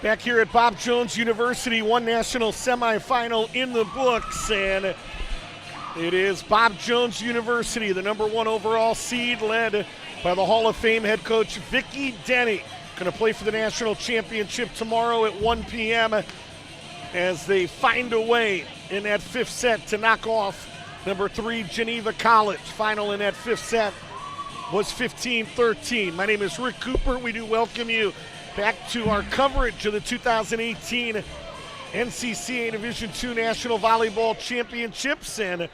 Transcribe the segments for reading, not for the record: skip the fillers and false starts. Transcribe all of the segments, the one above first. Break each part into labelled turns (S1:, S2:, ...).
S1: Back here at Bob Jones University, one national semifinal in the books, and it is Bob Jones University, the number one overall seed, led by the Hall of Fame head coach Vicki Denny. Going to play for the national championship tomorrow at 1 p.m. as they find a way in that fifth set to knock off number 3 Geneva College. Final in that fifth set was 15-13. My name is Rick Cooper. We do welcome you back to our coverage of the 2018 NCCA Division II National Volleyball Championships. And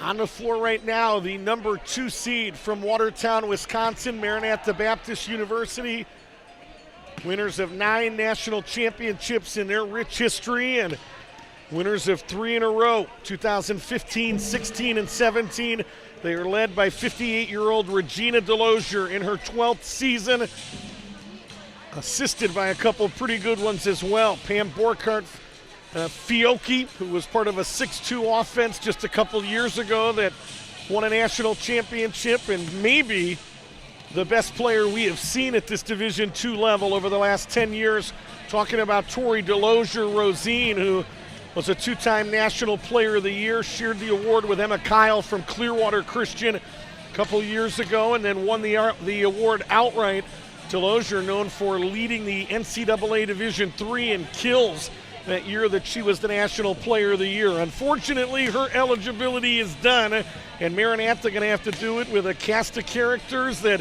S1: on the floor right now, the number 2 seed from Watertown, Wisconsin, Maranatha Baptist University. Winners of 9 national championships in their rich history and winners of 3 in a row, 2015, 16, and 17. They are led by 58-year-old Regina Delosier in her 12th season, assisted by a couple pretty good ones as well. Pam Borkart Fiocchi, who was part of a 6-2 offense just a couple years ago that won a national championship, and maybe the best player we have seen at this Division II level over the last 10 years. Talking about Tori Delosier-Rosine, who was a 2-time National Player of the Year, shared the award with Emma Kyle from Clearwater Christian a couple years ago, and then won the award outright. Delosier, known for leading the NCAA Division III in kills that year that she was the National Player of the Year. Unfortunately, her eligibility is done, and Maranatha going to have to do it with a cast of characters that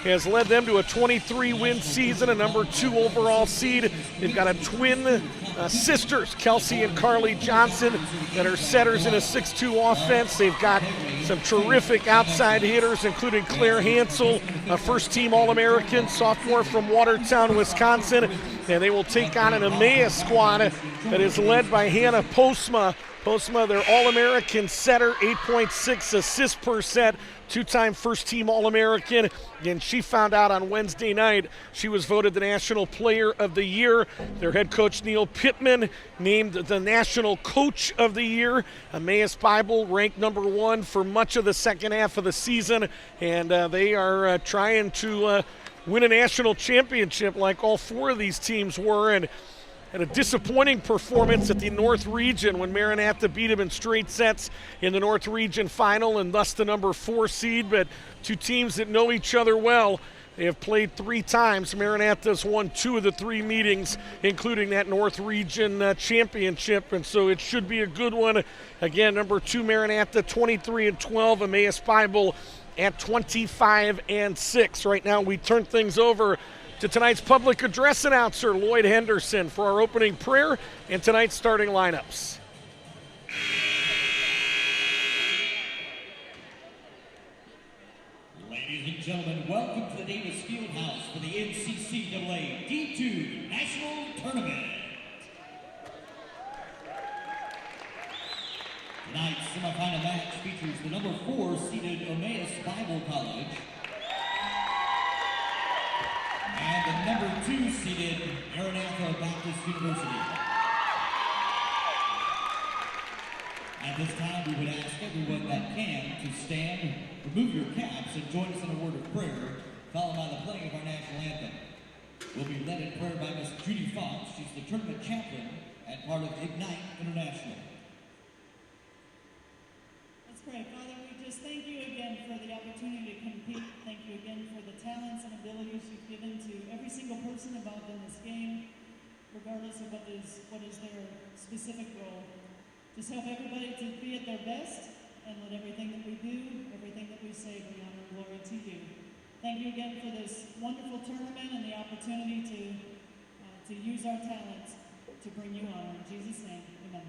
S1: has led them to a 23-win season, a number 2 overall seed. They've got a twin sisters, Kelsey and Carly Johnson, that are setters in a 6-2 offense. They've got some terrific outside hitters, including Claire Hansel, a first-team All-American, sophomore from Watertown, Wisconsin. And they will take on an Emmaus squad that is led by Hannah Postma. Postma, their All-American setter, 8.6 assists per set, 2-time first-team All-American. And she found out on Wednesday night she was voted the National Player of the Year. Their head coach, Neil Pittman, named the National Coach of the Year. Emmaus Bible ranked number 1 for much of the second half of the season. And they are trying to win a national championship like all 4 of these teams were. And had a disappointing performance at the North Region when Maranatha beat them in straight sets in the North Region final, and thus the number 4 seed. But 2 teams that know each other well. They have played 3 times. Maranatha's won 2 of the 3 meetings, including that North Region championship, and so it should be a good one. Again, number 2 Maranatha, 23-12. Emmaus Bible at 25-6. Right now we turn things over to tonight's public address announcer, Lloyd Henderson, for our opening prayer and tonight's starting lineups.
S2: Ladies and gentlemen, welcome to the Davis Fieldhouse for the NCCAA D2 National Tournament. Tonight's semifinal match features the number 4 seeded Emmaus Bible College and the number 2 seeded Maranatha Baptist University. At this time, we would ask everyone that can to stand, remove your caps, and join us in a word of prayer, followed by the playing of our national anthem. We'll be led in prayer by Miss Judy Fox. She's the tournament chaplain and part of Ignite International.
S3: Let's pray. Father, we just thank you again for the opportunity to compete. Thank you again for the talents and abilities you've given to every single person involved in this game, regardless of what is their specific role. Just help everybody to be at their best, and let everything that we do, everything that we say, bring honor and glory to you. Thank you again for this wonderful tournament and the opportunity to use our talents to bring you honor. In Jesus' name, amen.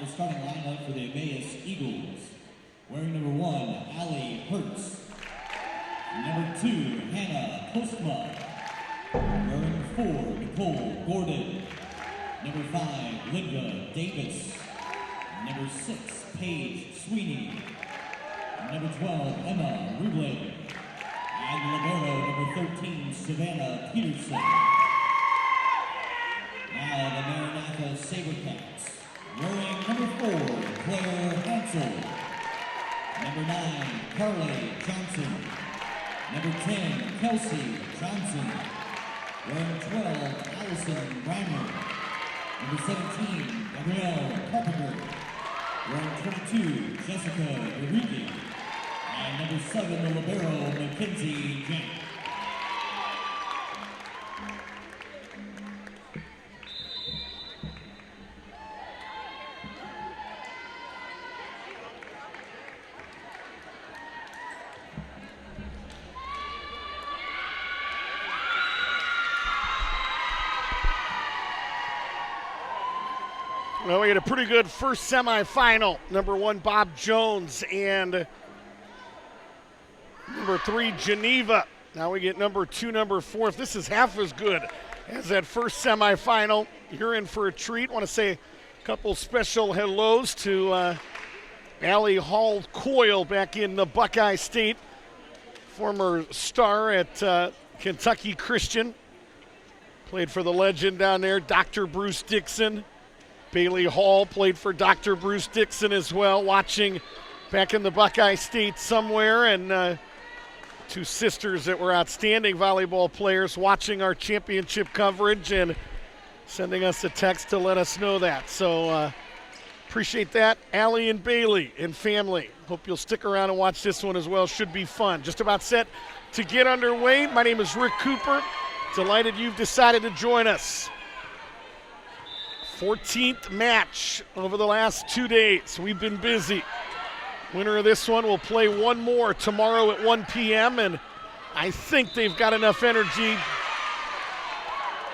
S2: the starting lineup for the Emmaus Eagles. Wearing number 1, Allie Hertz. Number 2, Hannah Postma. Wearing 4, Nicole Gordon. Number 5, Linda Davis. Number 6, Paige Sweeney. Number 12, Emma Rublin. And libero number 13, Savannah Peterson. Now the Maranatha Sabercats. Wearing number 4, Claire Hansel. Number 9, Carly Johnson. Number 10, Kelsey Johnson. Wearing 12, Allison Reimer. Number 17, Gabrielle Carpenter. Wearing 22, Jessica Urigi. And number 7, the libero, Mackenzie Jack.
S1: Well, we had a pretty good first semifinal. Number 1, Bob Jones, and number 3, Geneva. Now we get number 2, number 4. If this is half as good as that first semifinal, you're in for a treat. Want to say a couple special hellos to Allie Hall Coyle back in the Buckeye State, former star at Kentucky Christian. Played for the legend down there, Dr. Bruce Dixon. Bailey Hall played for Dr. Bruce Dixon as well, watching back in the Buckeye State somewhere, and 2 sisters that were outstanding volleyball players watching our championship coverage and sending us a text to let us know that. So appreciate that, Allie and Bailey and family. Hope you'll stick around and watch this one as well. Should be fun. Just about set to get underway. My name is Rick Cooper. Delighted you've decided to join us. 14th match over the last 2 days. We've been busy. Winner of this one will play one more tomorrow at 1 p.m., and I think they've got enough energy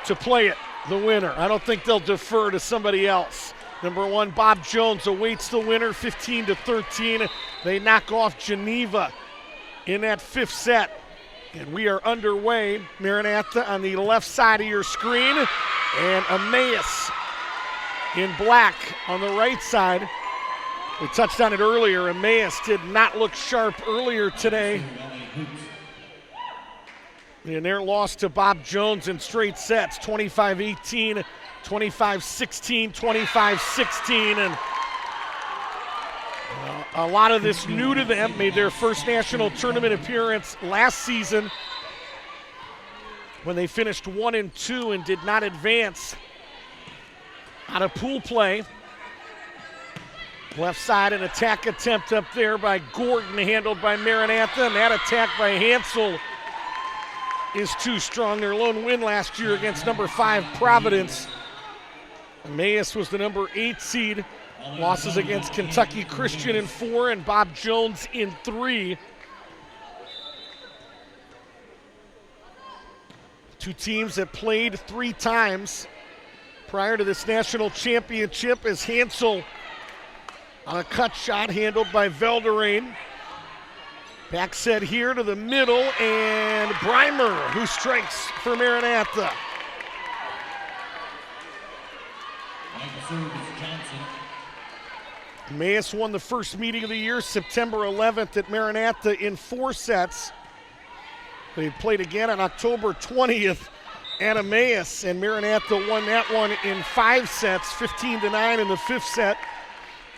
S1: to play it, the winner. I don't think they'll defer to somebody else. Number 1, Bob Jones awaits the winner, 15-13. They knock off Geneva in that 5th set, and we are underway. Maranatha on the left side of your screen, and Emmaus in black on the right side. We touched on it earlier. Emmaus did not look sharp earlier today in their loss to Bob Jones in straight sets, 25-18, 25-16, 25-16, and a lot of this new to them. Made their first national tournament appearance last season when they finished 1-2 and did not advance out of pool play. Left side, an attack attempt up there by Gordon, handled by Maranatha, and that attack by Hansel is too strong. Their lone win last year against number 5 Providence. Emmaus was the number 8 seed. Losses against Kentucky Christian in 4 and Bob Jones in 3. 2 teams that played 3 times prior to this national championship, as Hansel on a cut shot handled by Velderain. Back set here to the middle, and Breimer, who strikes for Maranatha. Emmaus won the first meeting of the year, September 11th at Maranatha in 4 sets. They played again on October 20th at Emmaus, and Maranatha won that one in 5 sets, 15-9 in the 5th set.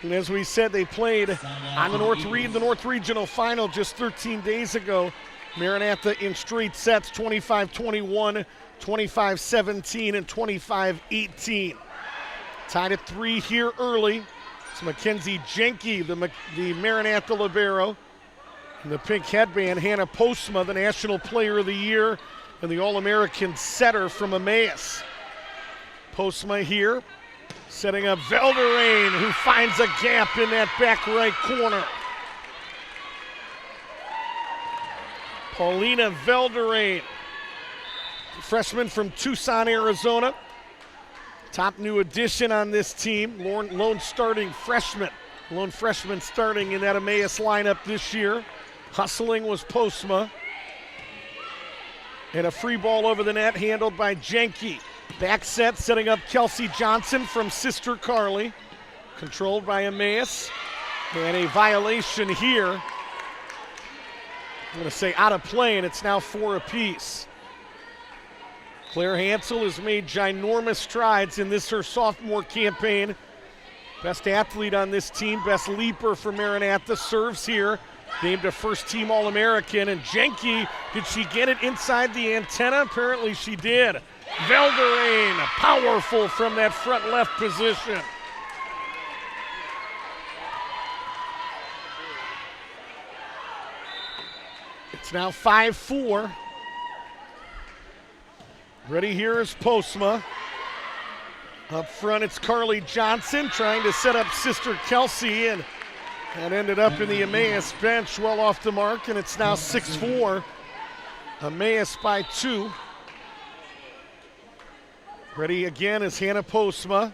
S1: And as we said, they played on the North Regional Final just 13 days ago. Maranatha in straight sets, 25-21, 25-17, and 25-18. Tied at 3 here early. It's Mackenzie Jenke, the Maranatha libero. In the pink headband, Hannah Postma, the National Player of the Year and the All-American setter from Emmaus. Postma here, setting up Velderain, who finds a gap in that back right corner. Paulina Velderain, freshman from Tucson, Arizona. Top new addition on this team, lone freshman starting in that Emmaus lineup this year. Hustling was Postma. And a free ball over the net handled by Jenke. Back set setting up Kelsey Johnson from sister Carly. Controlled by Emmaus. And a violation here. I'm going to say out of play, and it's now 4 apiece. Claire Hansel has made ginormous strides in this her sophomore campaign. Best athlete on this team, best leaper for Maranatha, serves here. Named a first-team All-American, and Jenke, did she get it inside the antenna? Apparently she did. Velderain, powerful from that front left position. It's now 5-4. Ready here is Postma. Up front, it's Carly Johnson trying to set up sister Kelsey, and that ended up in the Emmaus bench, well off the mark, and it's now 6-4. Emmaus by 2. Ready again is Hannah Postma.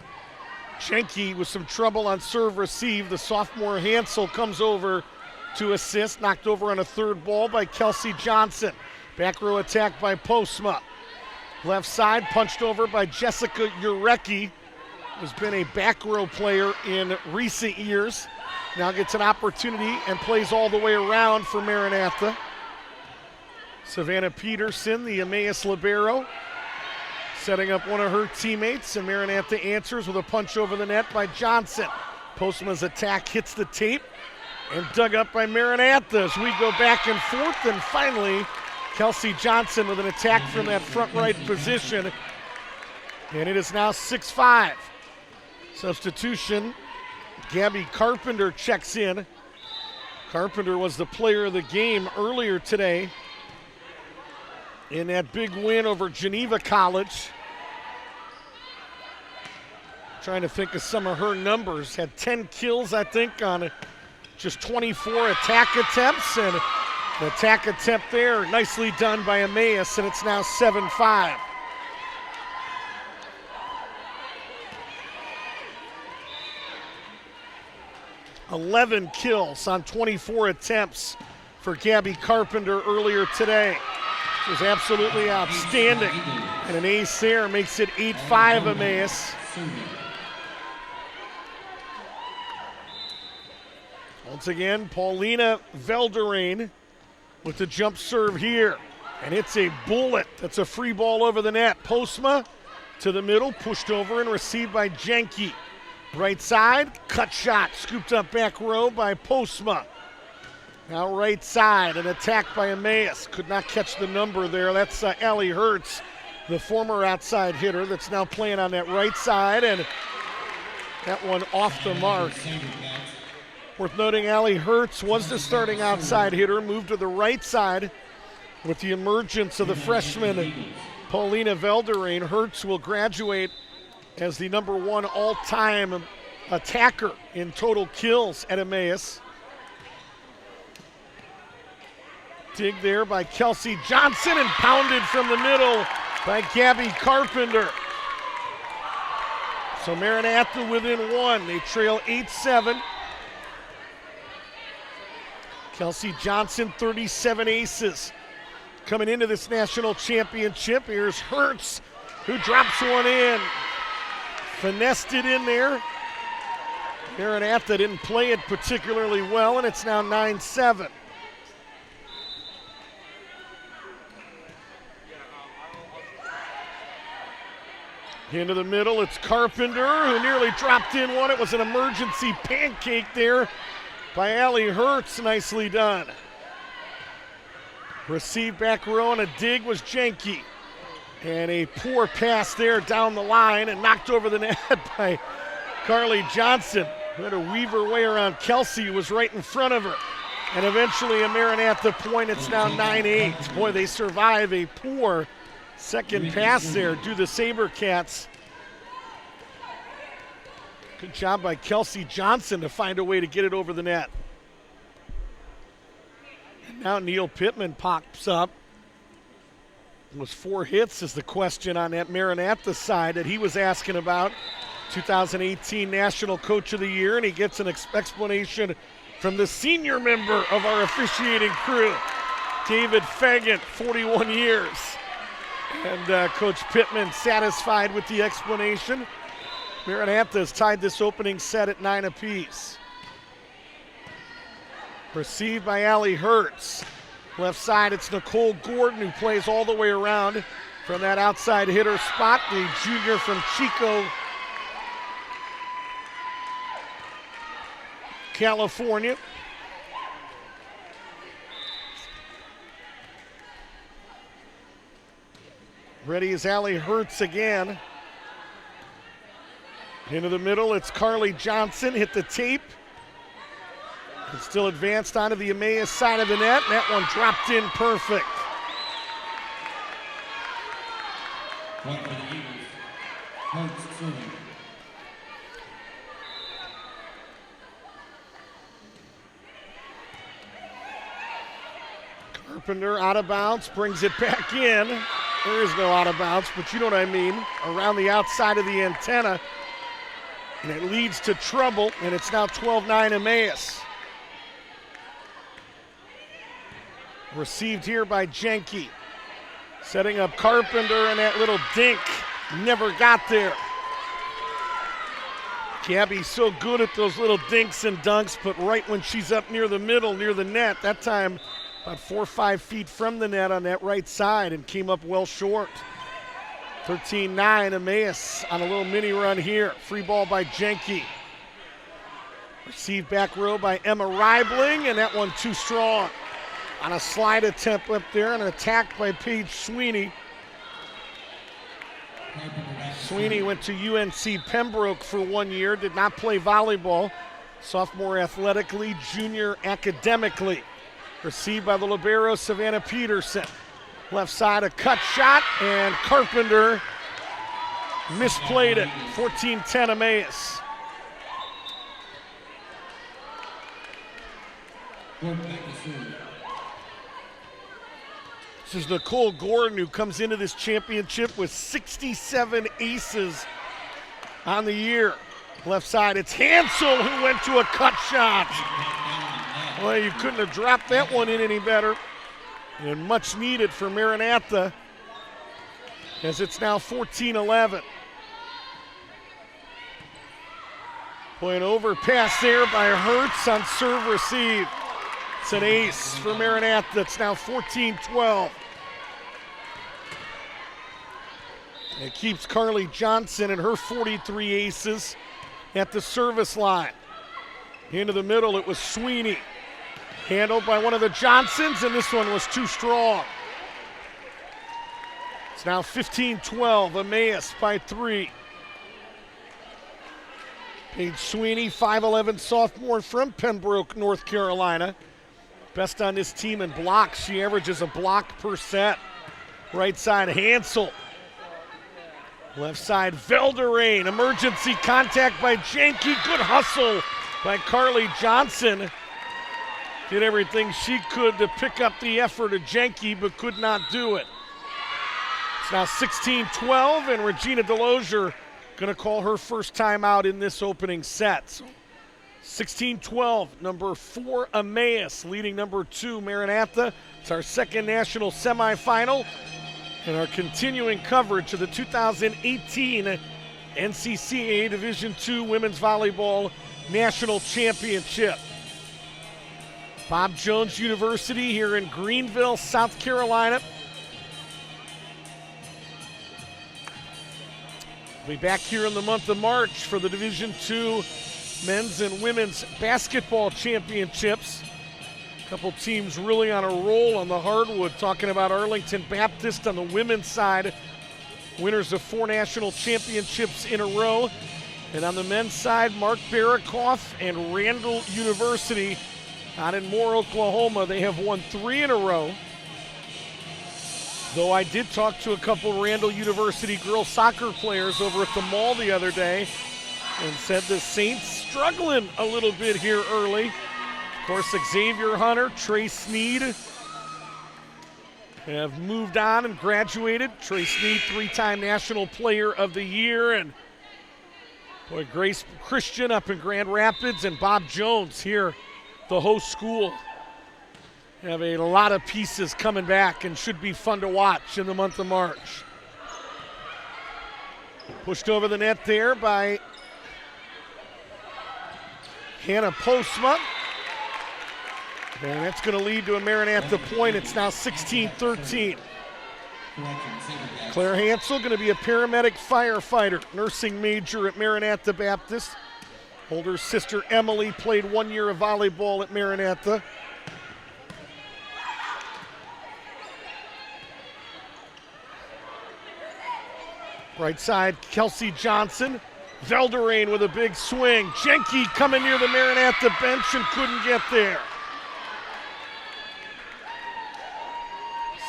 S1: Jenke with some trouble on serve receive. The sophomore Hansel comes over to assist, knocked over on a third ball by Kelsey Johnson. Back row attack by Postma. Left side punched over by Jessica Urecki, who's been a back row player in recent years. Now gets an opportunity and plays all the way around for Maranatha. Savannah Peterson, the Emmaus libero, setting up one of her teammates, and Maranatha answers with a punch over the net by Johnson. Postma's attack hits the tape and dug up by Maranatha as we go back and forth, and finally Kelsey Johnson with an attack from that front right position, and it is now 6-5. Substitution, Gabby Carpenter checks in. Carpenter was the player of the game earlier today in that big win over Geneva College. Trying to think of some of her numbers. Had 10 kills, I think, on just 24 attack attempts, and the attack attempt there nicely done by Emmaus, and it's now 7-5. "11 kills on 24 attempts for Gabby Carpenter earlier today. It was absolutely outstanding. And an ace there makes it 8-5 Emmaus. Once again, Paulina Velderain with the jump serve here. And it's a bullet. That's a free ball over the net. Postma to the middle, pushed over and received by Jenke. Right side, cut shot, scooped up back row by Postma. Now right side, an attack by Emmaus. Could not catch the number there. That's Allie Hertz, the former outside hitter that's now playing on that right side, and that one off the mark. Worth noting, Allie Hertz was the starting outside hitter, moved to the right side with the emergence of the freshman Paulina Velderain. Hertz will graduate as the #1 all-time attacker in total kills at Emmaus. Dig there by Kelsey Johnson and pounded from the middle by Gabby Carpenter. So Maranatha within 1. They trail 8-7. Kelsey Johnson, 37 aces. Coming into this national championship, here's Hertz, who drops one in. Finessed it in there. Maranatha didn't play it particularly well, and it's now 9-7. Into the middle, it's Carpenter, who nearly dropped in one. It was an emergency pancake there by Allie Hertz. Nicely done. Received back row, and a dig was Jenke. And a poor pass there down the line and knocked over the net by Carly Johnson, who had to weave her way around Kelsey, who was right in front of her. And eventually a Maranatha point. It's now 9-8. Boy, they survive a poor second pass there. Do the SaberCats. Good job by Kelsey Johnson to find a way to get it over the net. And now Neil Pittman pops up. Was 4 hits is the question on that Maranatha side that he was asking about. 2018 National Coach of the Year, and he gets an explanation from the senior member of our officiating crew, David Fagan, 41 years. And Coach Pittman satisfied with the explanation. Maranatha has tied this opening set at 9 apiece. Received by Allie Hertz. Left side, it's Nicole Gordon who plays all the way around from that outside hitter spot. The junior from Chico, California. Ready is Allie Hertz again. Into the middle, it's Carly Johnson, hit the tape. And still advanced onto the Emmaus side of the net, and that one dropped in perfect.
S2: Point for the Eagles. Hertz serving.
S1: Carpenter out of bounds, brings it back in. There is no out of bounds, but you know what I mean. Around the outside of the antenna. And it leads to trouble, and it's now 12-9 Emmaus. Received here by Jenke. Setting up Carpenter, and that little dink never got there. Gabby's so good at those little dinks and dunks, but right when she's up near the middle, near the net, that time about 4 or 5 feet from the net on that right side, and came up well short. 13-9 Emmaus on a little mini run here. Free ball by Jenke. Received back row by Emma Reibling, and that one too strong. On a slide attempt up there, and an attack by Paige Sweeney. Sweeney went to UNC Pembroke for 1 year, did not play volleyball. Sophomore athletically, junior academically. Received by the libero, Savannah Peterson. Left side, a cut shot, and Carpenter misplayed it. 14-10 Emmaus. This is Nicole Gordon, who comes into this championship with 67 aces on the year. Left side, it's Hansel who went to a cut shot. Well, you couldn't have dropped that one in any better. And much needed for Maranatha, as it's now 14-11. Play an overpass there by Hertz on serve receive. It's an ace for Maranatha. It's now 14-12. It keeps Carly Johnson and her 43 aces at the service line. Into the middle, it was Sweeney. Handled by one of the Johnsons, and this one was too strong. It's now 15-12, Emmaus by 3. Paige Sweeney, 5'11" sophomore from Pembroke, North Carolina. Best on this team in blocks. She averages a block per set. Right side, Hansel. Left side, Velderain. Emergency contact by Jenke. Good hustle by Carly Johnson. Did everything she could to pick up the effort of Jenke, but could not do it. It's now 16-12, and Regina Delosier going to call her first time out in this opening set. So 16-12, number 4 Emmaus leading number 2 Maranatha. It's our second national semifinal, and our continuing coverage of the 2018 NCCA Division II Women's Volleyball National Championship. Bob Jones University here in Greenville, South Carolina. We'll be back here in the month of March for the Division II Men's and Women's Basketball Championships. A couple teams really on a roll on the hardwood, talking about Arlington Baptist on the women's side. Winners of 4 national championships in a row. And on the men's side, Mark Barakoff and Randall University out in Moore, Oklahoma. They have won 3 in a row. Though I did talk to a couple Randall University girls soccer players over at the mall the other day and said the Saints struggling a little bit here early. Of course, Xavier Hunter, Trey Sneed have moved on and graduated. Trey Sneed, 3-time National Player of the Year, and boy, Grace Christian up in Grand Rapids, and Bob Jones here, the host school. Have a lot of pieces coming back and should be fun to watch in the month of March. Pushed over the net there by Hannah Postma. And that's going to lead to a Maranatha point. It's now 16-13. Claire Hansel going to be a paramedic firefighter, nursing major at Maranatha Baptist. Older sister Emily played 1 year of volleyball at Maranatha. Right side, Kelsey Johnson. Velderain with a big swing. Jenke coming near the Maranatha bench and couldn't get there.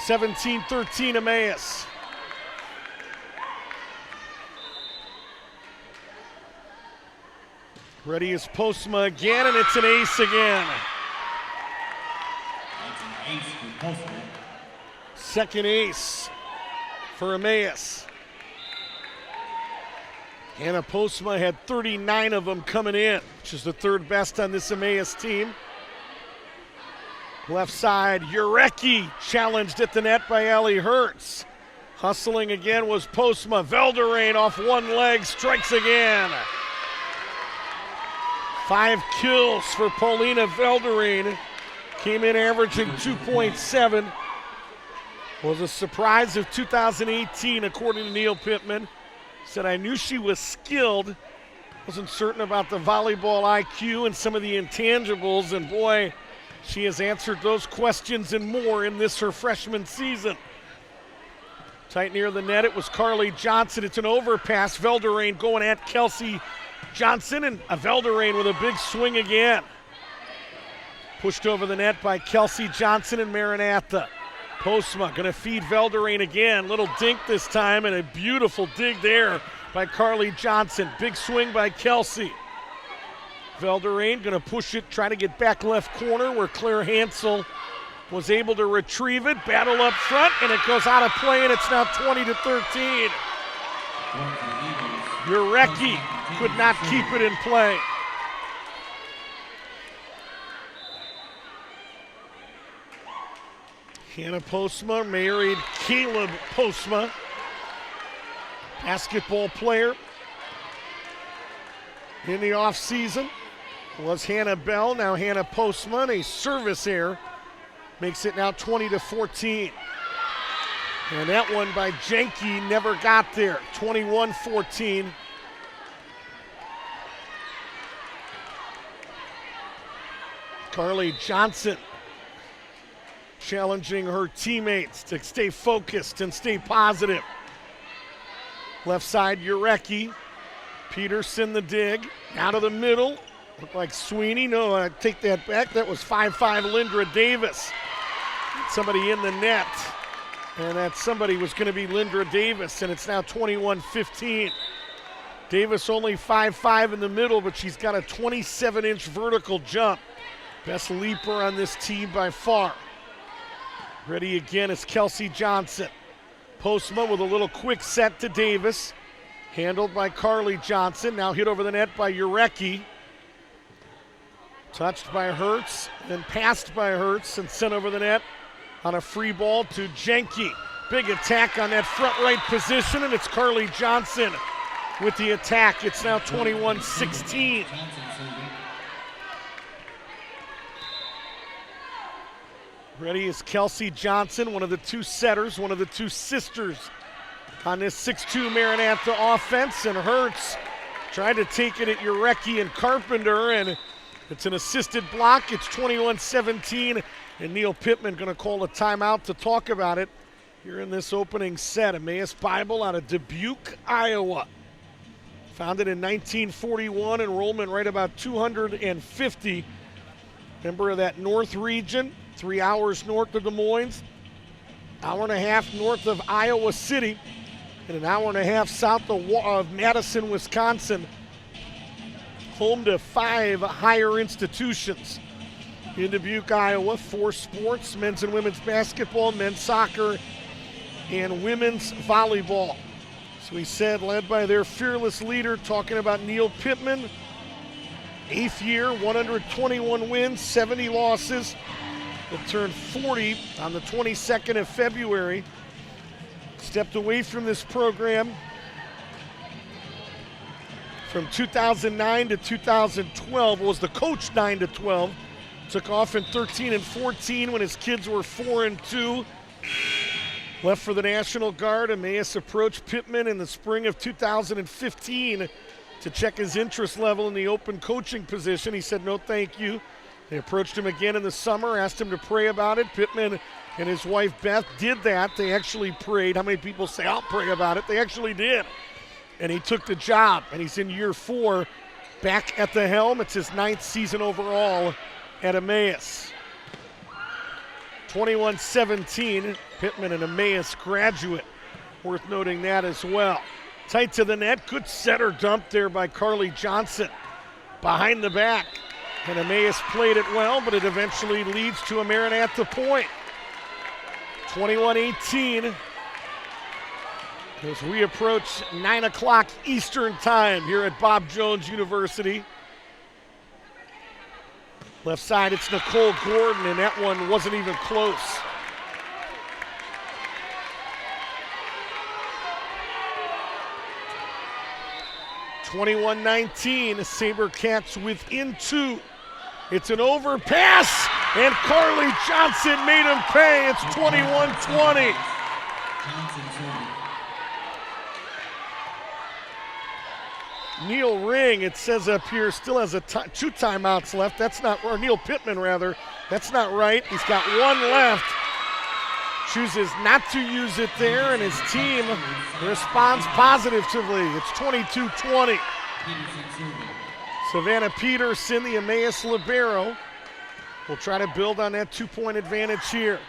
S1: 17-13 Emmaus. Ready is Postma again, and it's an ace again.
S2: That's an ace for Postma.
S1: Second ace for Emmaus. Hannah Postma had 39 of them coming in, which is the third best on this Emmaus team. Left side, Urecki challenged at the net by Allie Hertz. Hustling again was Postma. Velderain off one leg, strikes again. 5 kills for Paulina Velderain. Came in averaging 2.7. Was a surprise of 2018, according to Neil Pittman. Said, I knew she was skilled. Wasn't certain about the volleyball IQ and some of the intangibles, and boy, she has answered those questions and more in this her freshman season. Tight near the net, it was Carly Johnson. It's an overpass. Velderain going at Kelsey Johnson, and a Velderain with a big swing again. Pushed over the net by Kelsey Johnson and Maranatha. Postma going to feed Velderain again. Little dink this time, and a beautiful dig there by Carly Johnson. Big swing by Kelsey. Velderain going to push it, try to get back left corner where Claire Hansel was able to retrieve it. Battle up front, and it goes out of play, and it's now 20-13. Urecki could not keep it in play. Hannah Postma married Caleb Postma, basketball player in the offseason. Was Hannah Bell, now Hannah Postma, a service error. Makes it now 20-14. And that one by Jenke never got there, 21-14. Carly Johnson challenging her teammates to stay focused and stay positive. Left side, Urecki. Peterson the dig. Out of the middle. Looked like Sweeney. No, I take that back. That was 5'5" Lindra Davis. Somebody in the net. And that somebody was going to be Lindra Davis, and it's now 21-15. Davis only 5'5" in the middle, but she's got a 27-inch vertical jump. Best leaper on this team by far. Ready again is Kelsey Johnson. Postma with a little quick set to Davis. Handled by Carly Johnson. Now hit over the net by Urecki. Touched by Hertz, then passed by Hertz and sent over the net on a free ball to Jenke. Big attack on that front right position, and it's Carly Johnson with the attack. It's now 21-16. Ready is Kelsey Johnson, one of the two setters, one of the two sisters on this 6'2" Maranatha offense, and Hertz tried to take it at Urecki and Carpenter, and it's an assisted block. It's 21-17, and Neil Pittman going to call a timeout to talk about it here in this opening set. Emmaus Bible out of Dubuque, Iowa. Founded in 1941, enrollment right about 250. Member of that North region, 3 hours north of Des Moines, hour and a half north of Iowa City, and an hour and a half south of Madison, Wisconsin. Home to 5 higher institutions. in Dubuque, Iowa. 4 sports: men's and women's basketball, men's soccer, and women's volleyball. So he said, led by their fearless leader, talking about Neil Pittman. 8th year, 121 wins, 70 losses. He'll turn 40 on the 22nd of February. Stepped away from this program from 2009 to 2012. Was the coach 9 to 12. Took off in 13 and 14 when his kids were 4 and 2. Left for the National Guard. Emmaus approached Pittman in the spring of 2015 to check his interest level in the open coaching position. He said no thank you. They approached him again in the summer, asked him to pray about it. Pittman and his wife Beth did that. They actually prayed. How many people say, I'll pray about it? They actually did. And he took the job, and he's in year 4 back at the helm. It's his 9th season overall at Emmaus. 21-17, Pittman, an Emmaus graduate. Worth noting that as well. Tight to the net, good setter dump there by Carly Johnson. Behind the back, and Emmaus played it well, but it eventually leads to a Maranatha point. 21-18. As we approach 9 o'clock Eastern time here at Bob Jones University. Left side, it's Nicole Gordon, and that one wasn't even close. (21-19), SaberCats within 2. It's an overpass, and Carly Johnson made him pay. It's 21-20. Neil Ring, it says up here, still has 2 timeouts left. That's not, or Neil Pittman rather. That's not right. He's got 1 left. Chooses not to use it there, and his team responds positively. It's 22-20. Savannah Peterson, the Emmaus libero, will try to build on that 2-point advantage here.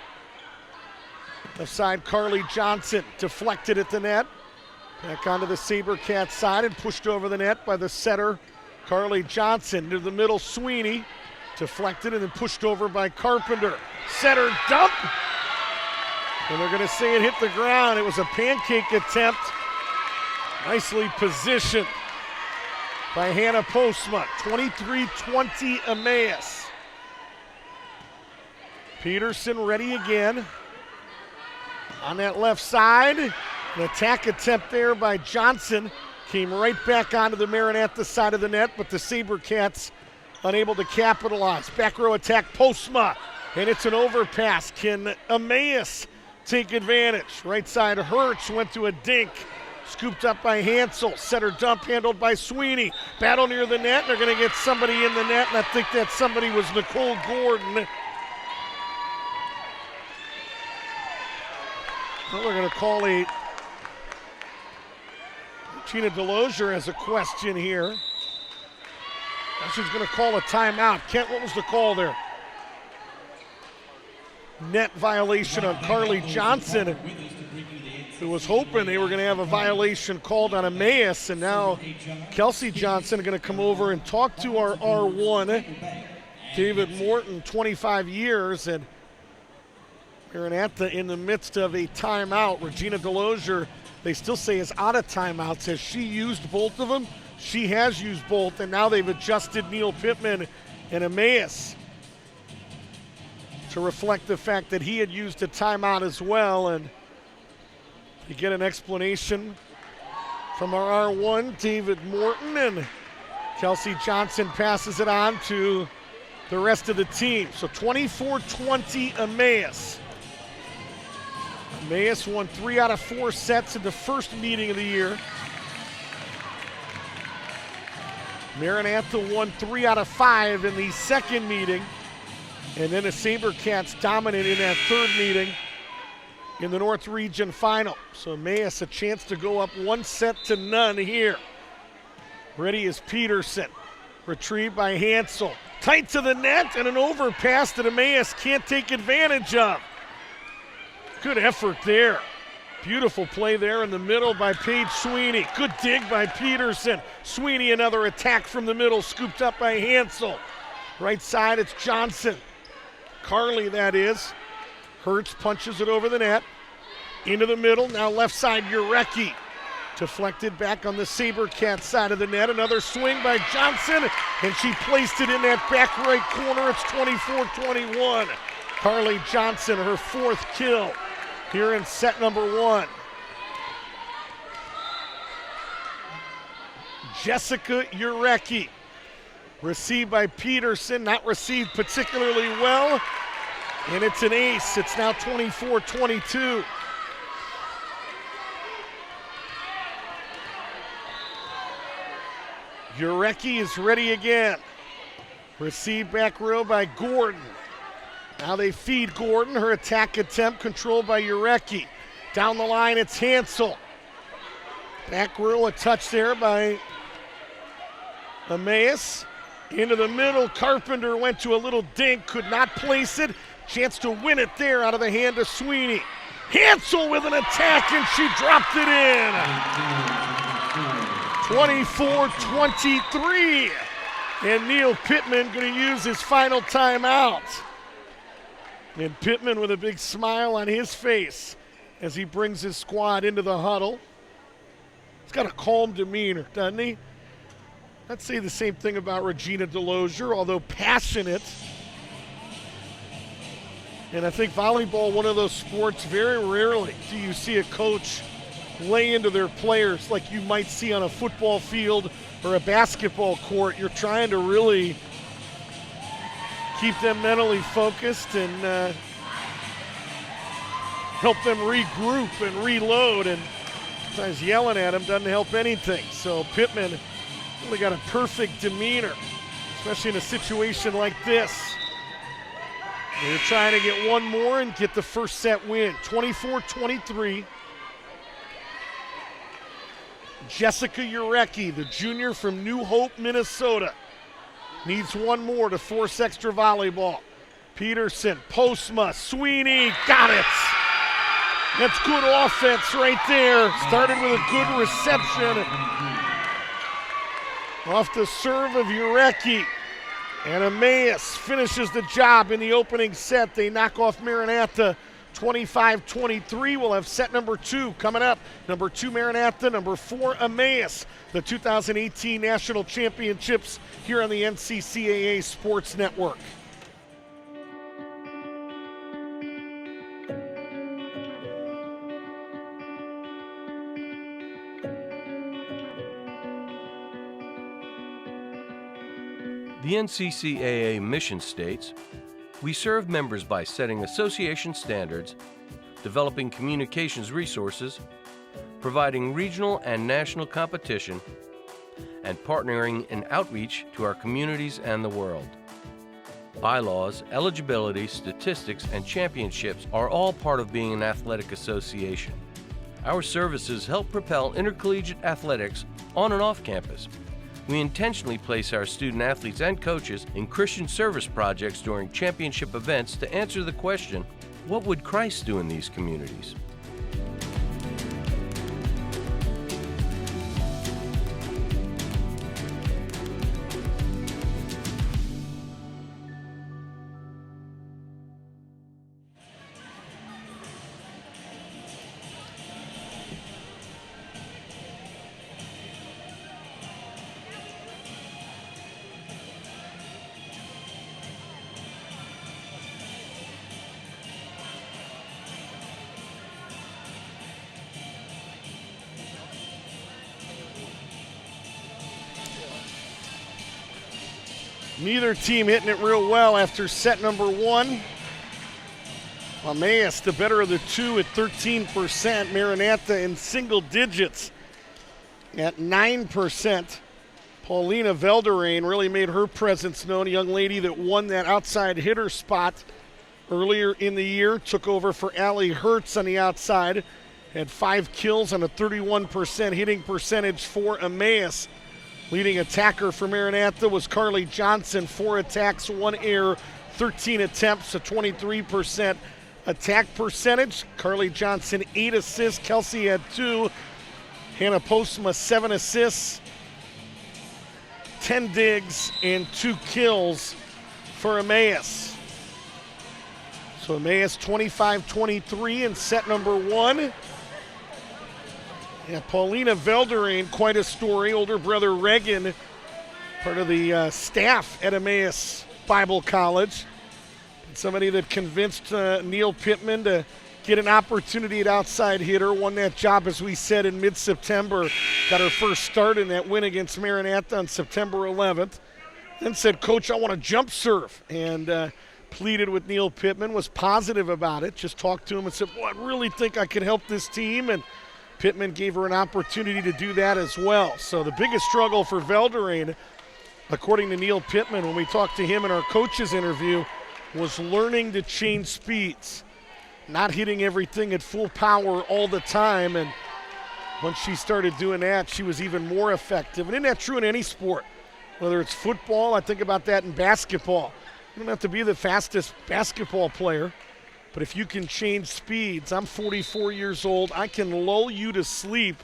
S1: Left side, Carly Johnson deflected at the net. Back onto the SaberCats side and pushed over the net by the setter, Carly Johnson. To the middle, Sweeney. Deflected and then pushed over by Carpenter. Setter dump. And they're going to say it hit the ground. It was a pancake attempt. Nicely positioned by Hannah Postma. 23-20 Emmaus. Peterson ready again. On that left side. An attack attempt there by Johnson. Came right back onto the Maranatha side of the net, but the SaberCats unable to capitalize. Back row attack, Postma. And it's an overpass. Can Emmaus take advantage? Right side, Hertz went to a dink. Scooped up by Hansel. Center dump handled by Sweeney. Battle near the net. They're going to get somebody in the net, and I think that somebody was Nicole Gordon. Well, we're going to call a... Gina Delosier has a question here. She's going to call a timeout. Kent, what was the call there? Net violation on Carly Johnson, who was hoping they were going to have a violation called on Emmaus, and now Kelsey Johnson going to come over and talk to our R1, David Morton, 25 years, and Maranatha in the midst of a timeout. Regina Delosier, they still say, is out of timeouts. Has she used both of them? She has used both, and now they've adjusted Neil Pittman and Emmaus to reflect the fact that he had used a timeout as well. And you get an explanation from our R1, David Morton, and Kelsey Johnson passes it on to the rest of the team. So 24-20 Emmaus. Emmaus won 3 out of 4 sets in the first meeting of the year. Maranatha won 3 out of 5 in the second meeting. And then the SaberCats dominated in that third meeting in the North Region Final. So Emmaus a chance to go up 1-0 here. Ready is Peterson. Retrieved by Hansel. Tight to the net and an overpass that Emmaus can't take advantage of. Good effort there. Beautiful play there in the middle by Paige Sweeney. Good dig by Peterson. Sweeney, another attack from the middle, scooped up by Hansel. Right side, it's Johnson. Carly, that is. Hertz punches it over the net. Into the middle, now left side, Urecki. Deflected back on the SaberCat side of the net. Another swing by Johnson, and she placed it in that back right corner. It's 24-21. Carly Johnson, her 4th kill here in set number 1. Jessica Urecki. Received by Peterson, not received particularly well, and it's an ace. It's now 24-22. Urecki is ready again. Received back row by Gordon. Now they feed Gordon. Her attack attempt controlled by Urecki. Down the line, it's Hansel. Back row, a touch there by Emmaus. Into the middle, Carpenter went to a little dink, could not place it. Chance to win it there out of the hand of Sweeney. Hansel with an attack, and she dropped it in. 24-23. And Neil Pittman going to use his final timeout. And Pittman with a big smile on his face as he brings his squad into the huddle. He's got a calm demeanor, doesn't he? I'd say the same thing about Regina Delosier, although passionate. And I think volleyball, one of those sports, very rarely do you see a coach lay into their players like you might see on a football field or a basketball court. You're trying to really keep them mentally focused and help them regroup and reload. And sometimes yelling at them doesn't help anything. So Pittman really got a perfect demeanor, especially in a situation like this. They're trying to get one more and get the first set win. 24-23. Jessica Urecki, the junior from New Hope, Minnesota, needs one more to force extra volleyball. Peterson, Postma, Sweeney, got it. That's good offense right there. Started with a good reception. Off the serve of Urecki. And Emmaus finishes the job in the opening set. They knock off Maranatha 25-23. We'll have set number 2 coming up. Number 2 Maranatha, number 4 Emmaus. The 2018 National Championships here on the NCCAA Sports Network.
S4: The NCCAA mission states, "We serve members by setting association standards, developing communications resources, providing regional and national competition, and partnering in outreach to our communities and the world." Bylaws, eligibility, statistics, and championships are all part of being an athletic association. Our services help propel intercollegiate athletics on and off campus. We intentionally place our student athletes and coaches in Christian service projects during championship events to answer the question, what would Christ do in these communities?
S1: Neither team hitting it real well after set number 1. Emmaus, the better of the two at 13%. Maranatha in single digits at 9%. Paulina Velderain really made her presence known, a young lady that won that outside hitter spot earlier in the year. Took over for Allie Hertz on the outside. Had 5 kills on a 31% hitting percentage for Emmaus. Leading attacker for Maranatha was Carly Johnson, 4 attacks, 1 error, 13 attempts, a 23% attack percentage. Carly Johnson, 8 assists. Kelsey had 2. Hannah Postma, 7 assists, 10 digs, and 2 kills for Emmaus. So Emmaus 25-23 in set number 1. Yeah, Paulina Velderain, quite a story. Older brother Reagan, part of the staff at Emmaus Bible College. Somebody that convinced Neil Pittman to get an opportunity at outside hitter. Won that job, as we said, in mid-September. Got her first start in that win against Maranatha on September 11th. Then said, "Coach, I want to jump serve." And pleaded with Neil Pittman, was positive about it. Just talked to him and said, "Well, I really think I could help this team." And Pittman gave her an opportunity to do that as well. So the biggest struggle for Velderain, according to Neil Pittman, when we talked to him in our coach's interview, was learning to change speeds, not hitting everything at full power all the time. And once she started doing that, she was even more effective. And isn't that true in any sport? Whether it's football, I think about that in basketball. You don't have to be the fastest basketball player, but if you can change speeds, I'm 44 years old, I can lull you to sleep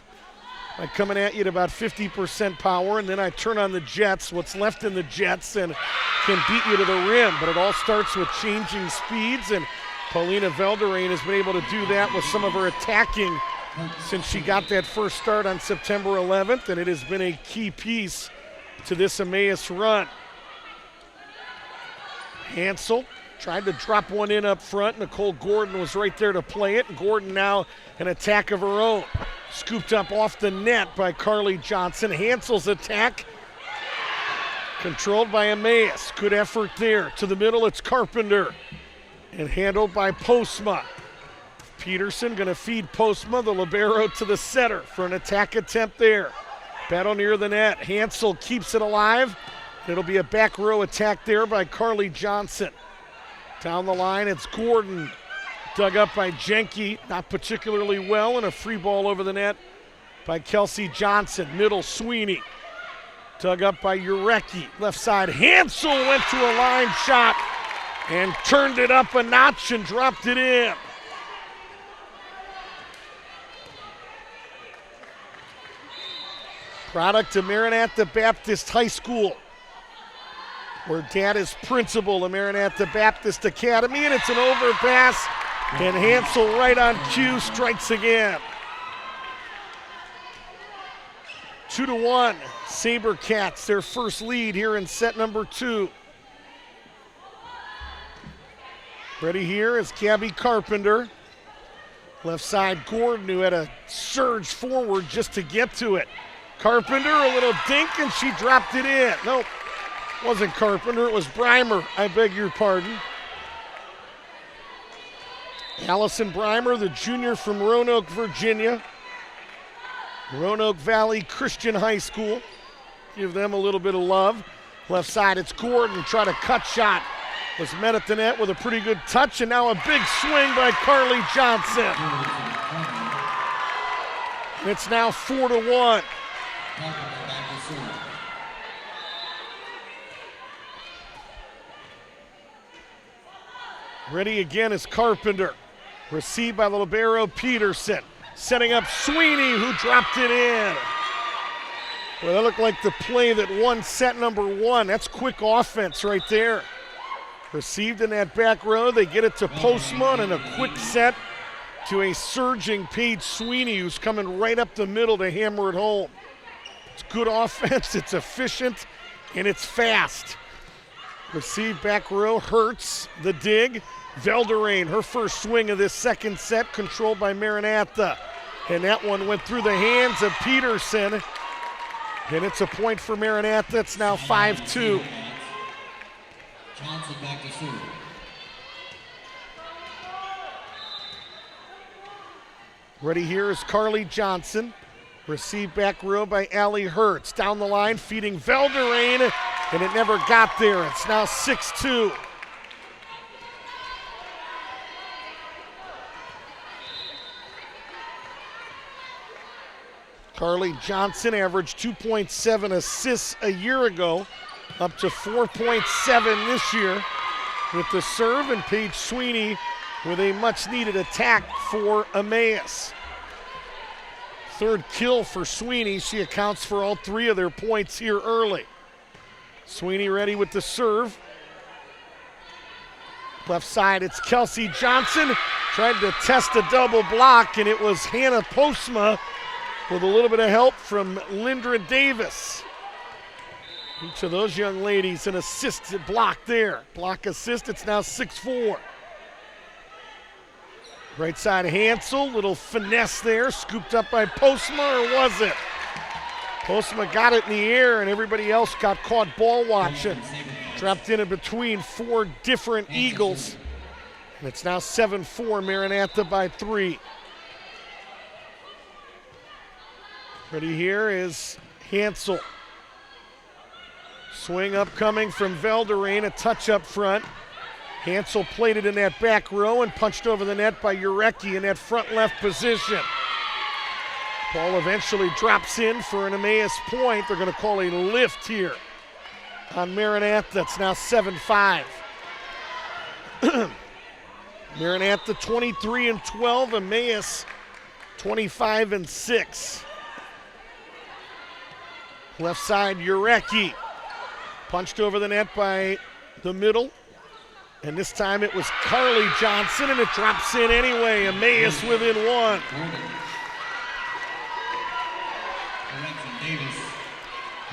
S1: by coming at you at about 50% power, and then I turn on the jets, what's left in the jets, and can beat you to the rim. But it all starts with changing speeds, and Paulina Velderain has been able to do that with some of her attacking since she got that first start on September 11th, and it has been a key piece to this Emmaus run. Hansel tried to drop one in up front. Nicole Gordon was right there to play it. And Gordon now an attack of her own. Scooped up off the net by Carly Johnson. Hansel's attack controlled by Emmaus. Good effort there. To the middle, it's Carpenter. And handled by Postma. Peterson going to feed Postma, the libero, to the center for an attack attempt there. Battle near the net. Hansel keeps it alive. It'll be a back row attack there by Carly Johnson. Down the line, it's Gordon. Dug up by Jenke, not particularly well, and a free ball over the net by Kelsey Johnson. Middle, Sweeney. Dug up by Urecki. Left side, Hansel went to a line shot and turned it up a notch and dropped it in. Product of Maranatha Baptist High School, where Dad is principal of Maranatha Baptist Academy, and it's an overpass, and Hansel right on cue strikes again. 2-1, SaberCats, their first lead here in set number 2. Ready here is Gabby Carpenter. Left side, Gordon, who had a surge forward just to get to it. Carpenter, a little dink, and she dropped it in. Nope. Wasn't Carpenter, it was Breimer. I beg your pardon. Allison Breimer, the junior from Roanoke, Virginia. Roanoke Valley Christian High School. Give them a little bit of love. Left side, it's Gordon. Try to cut shot. Was met at the net with a pretty good touch, and now a big swing by Carly Johnson. And it's now 4-1. Ready again is Carpenter. Received by the libero Peterson. Setting up Sweeney, who dropped it in. Well, that looked like the play that won set number 1. That's quick offense right there. Received in that back row. They get it to Postman, and a quick set to a surging Paige Sweeney, who's coming right up the middle to hammer it home. It's good offense, it's efficient, and it's fast. Received back row, Hertz, the dig. Velderain, her first swing of this second set, controlled by Maranatha. And that one went through the hands of Peterson. And it's a point for Maranatha. It's now 5-2.
S2: Johnson back to serve.
S1: Ready here is Carly Johnson. Received back row by Allie Hertz. Down the line, feeding Velderain, and it never got there. It's now 6-2. Carly Johnson averaged 2.7 assists a year ago, up to 4.7 this year with the serve, and Paige Sweeney with a much-needed attack for Emmaus. Third kill for Sweeney. She accounts for all 3 of their points here early. Sweeney ready with the serve. Left side, it's Kelsey Johnson. Tried to test a double block, and it was Hannah Postma with a little bit of help from Lindra Davis. Each of those young ladies an assisted block there. Block assist, it's now 6-4. Right side Hansel, little finesse there, scooped up by Postma, or was it? Postma got it in the air, and everybody else got caught ball watching. Dropped in between four different Eagles. And it's now 7-4, Maranatha by 3. Ready here is Hansel. Swing upcoming from Velderain, a touch up front. Hansel played it in that back row and punched over the net by Urecki in that front left position. Ball eventually drops in for an Emmaus point. They're going to call a lift here on Maranatha. It's now 7-5. Maranatha 23-12, Emmaus 25-6. Left side, Urecki. Punched over the net by the middle. And this time it was Carly Johnson, and it drops in anyway. Emmaus within one.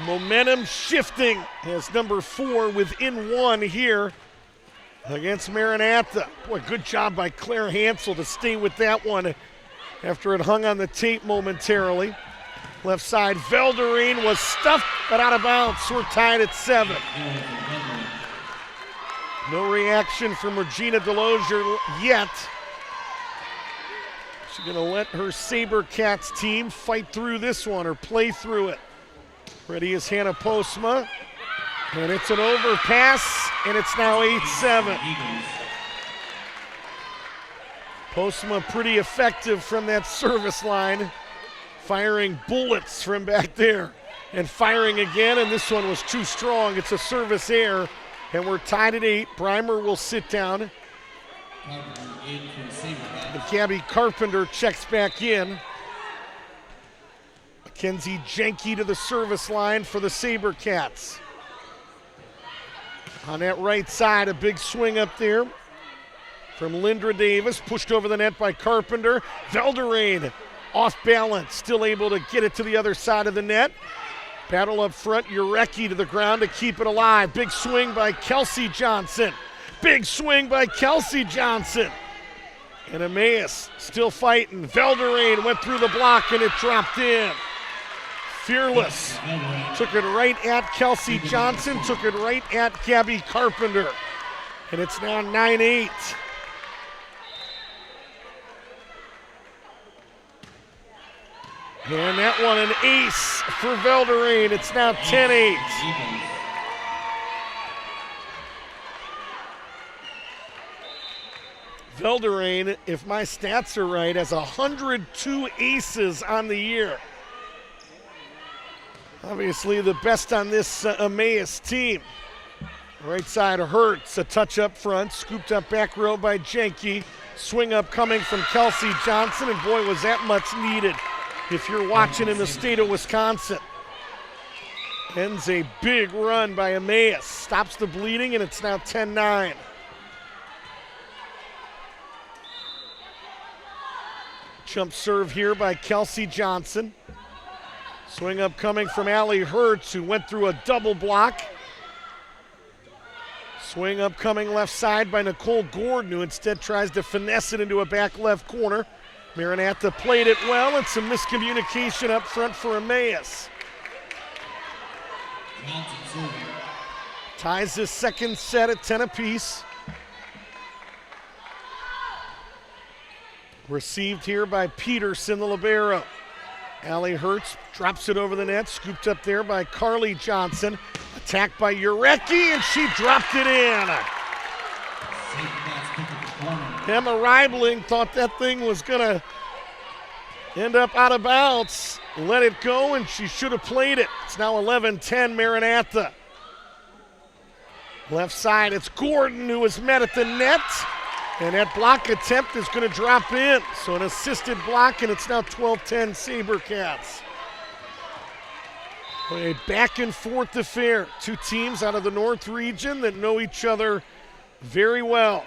S1: Momentum shifting as number 4 within one here against Maranatha. Boy, good job by Claire Hansel to stay with that one after it hung on the tape momentarily. Left side, Velderain was stuffed but out of bounds. We're tied at 7. No reaction from Regina Delozier yet. She's going to let her SaberCats team fight through this one or play through it. Ready is Hannah Postma. And it's an overpass, and it's now 8-7. Postma pretty effective from that service line, firing bullets from back there and firing again, and this one was too strong. It's a service error, and we're tied at 8. Breimer will sit down. And Gabby Carpenter checks back in. Mackenzie Jenke to the service line for the SaberCats. On that right side, a big swing up there from Lindra Davis, pushed over the net by Carpenter. Velderain off balance, still able to get it to the other side of the net. Battle up front, Urecki to the ground to keep it alive. Big swing by Kelsey Johnson. Big swing by Kelsey Johnson. And Emmaus still fighting. Velderain went through the block and it dropped in. Fearless. Took it right at Kelsey Johnson, took it right at Gabby Carpenter. And it's now 9-8. And that one an ace for Velderain. It's now 10-8. Velderain, if my stats are right, has 102 aces on the year. Obviously the best on this Emmaus team. Right side Hurts, a touch up front, scooped up back row by Jenke. Swing up coming from Kelsey Johnson, and boy was that much needed if you're watching in the state of Wisconsin. Ends a big run by Emmaus, stops the bleeding, and it's now 10-9. Jump serve here by Kelsey Johnson. Swing up coming from Allie Hurts, who went through a double block. Swing up coming left side by Nicole Gordon, who instead tries to finesse it into a back left corner. Maranatha played it well, and some miscommunication up front for Emmaus. Ties this second set at 10 apiece. Received here by Peterson, the libero. Allie Hurts drops it over the net, scooped up there by Carly Johnson. Attacked by Urecki, and she dropped it in. Emma Reibling thought that thing was going to end up out of bounds. Let it go, and she should have played it. It's now 11-10 Maranatha. Left side, it's Gordon who was met at the net. And that block attempt is going to drop in. So an assisted block, and it's now 12-10 SaberCats. A back and forth affair. Two teams out of the North region that know each other very well.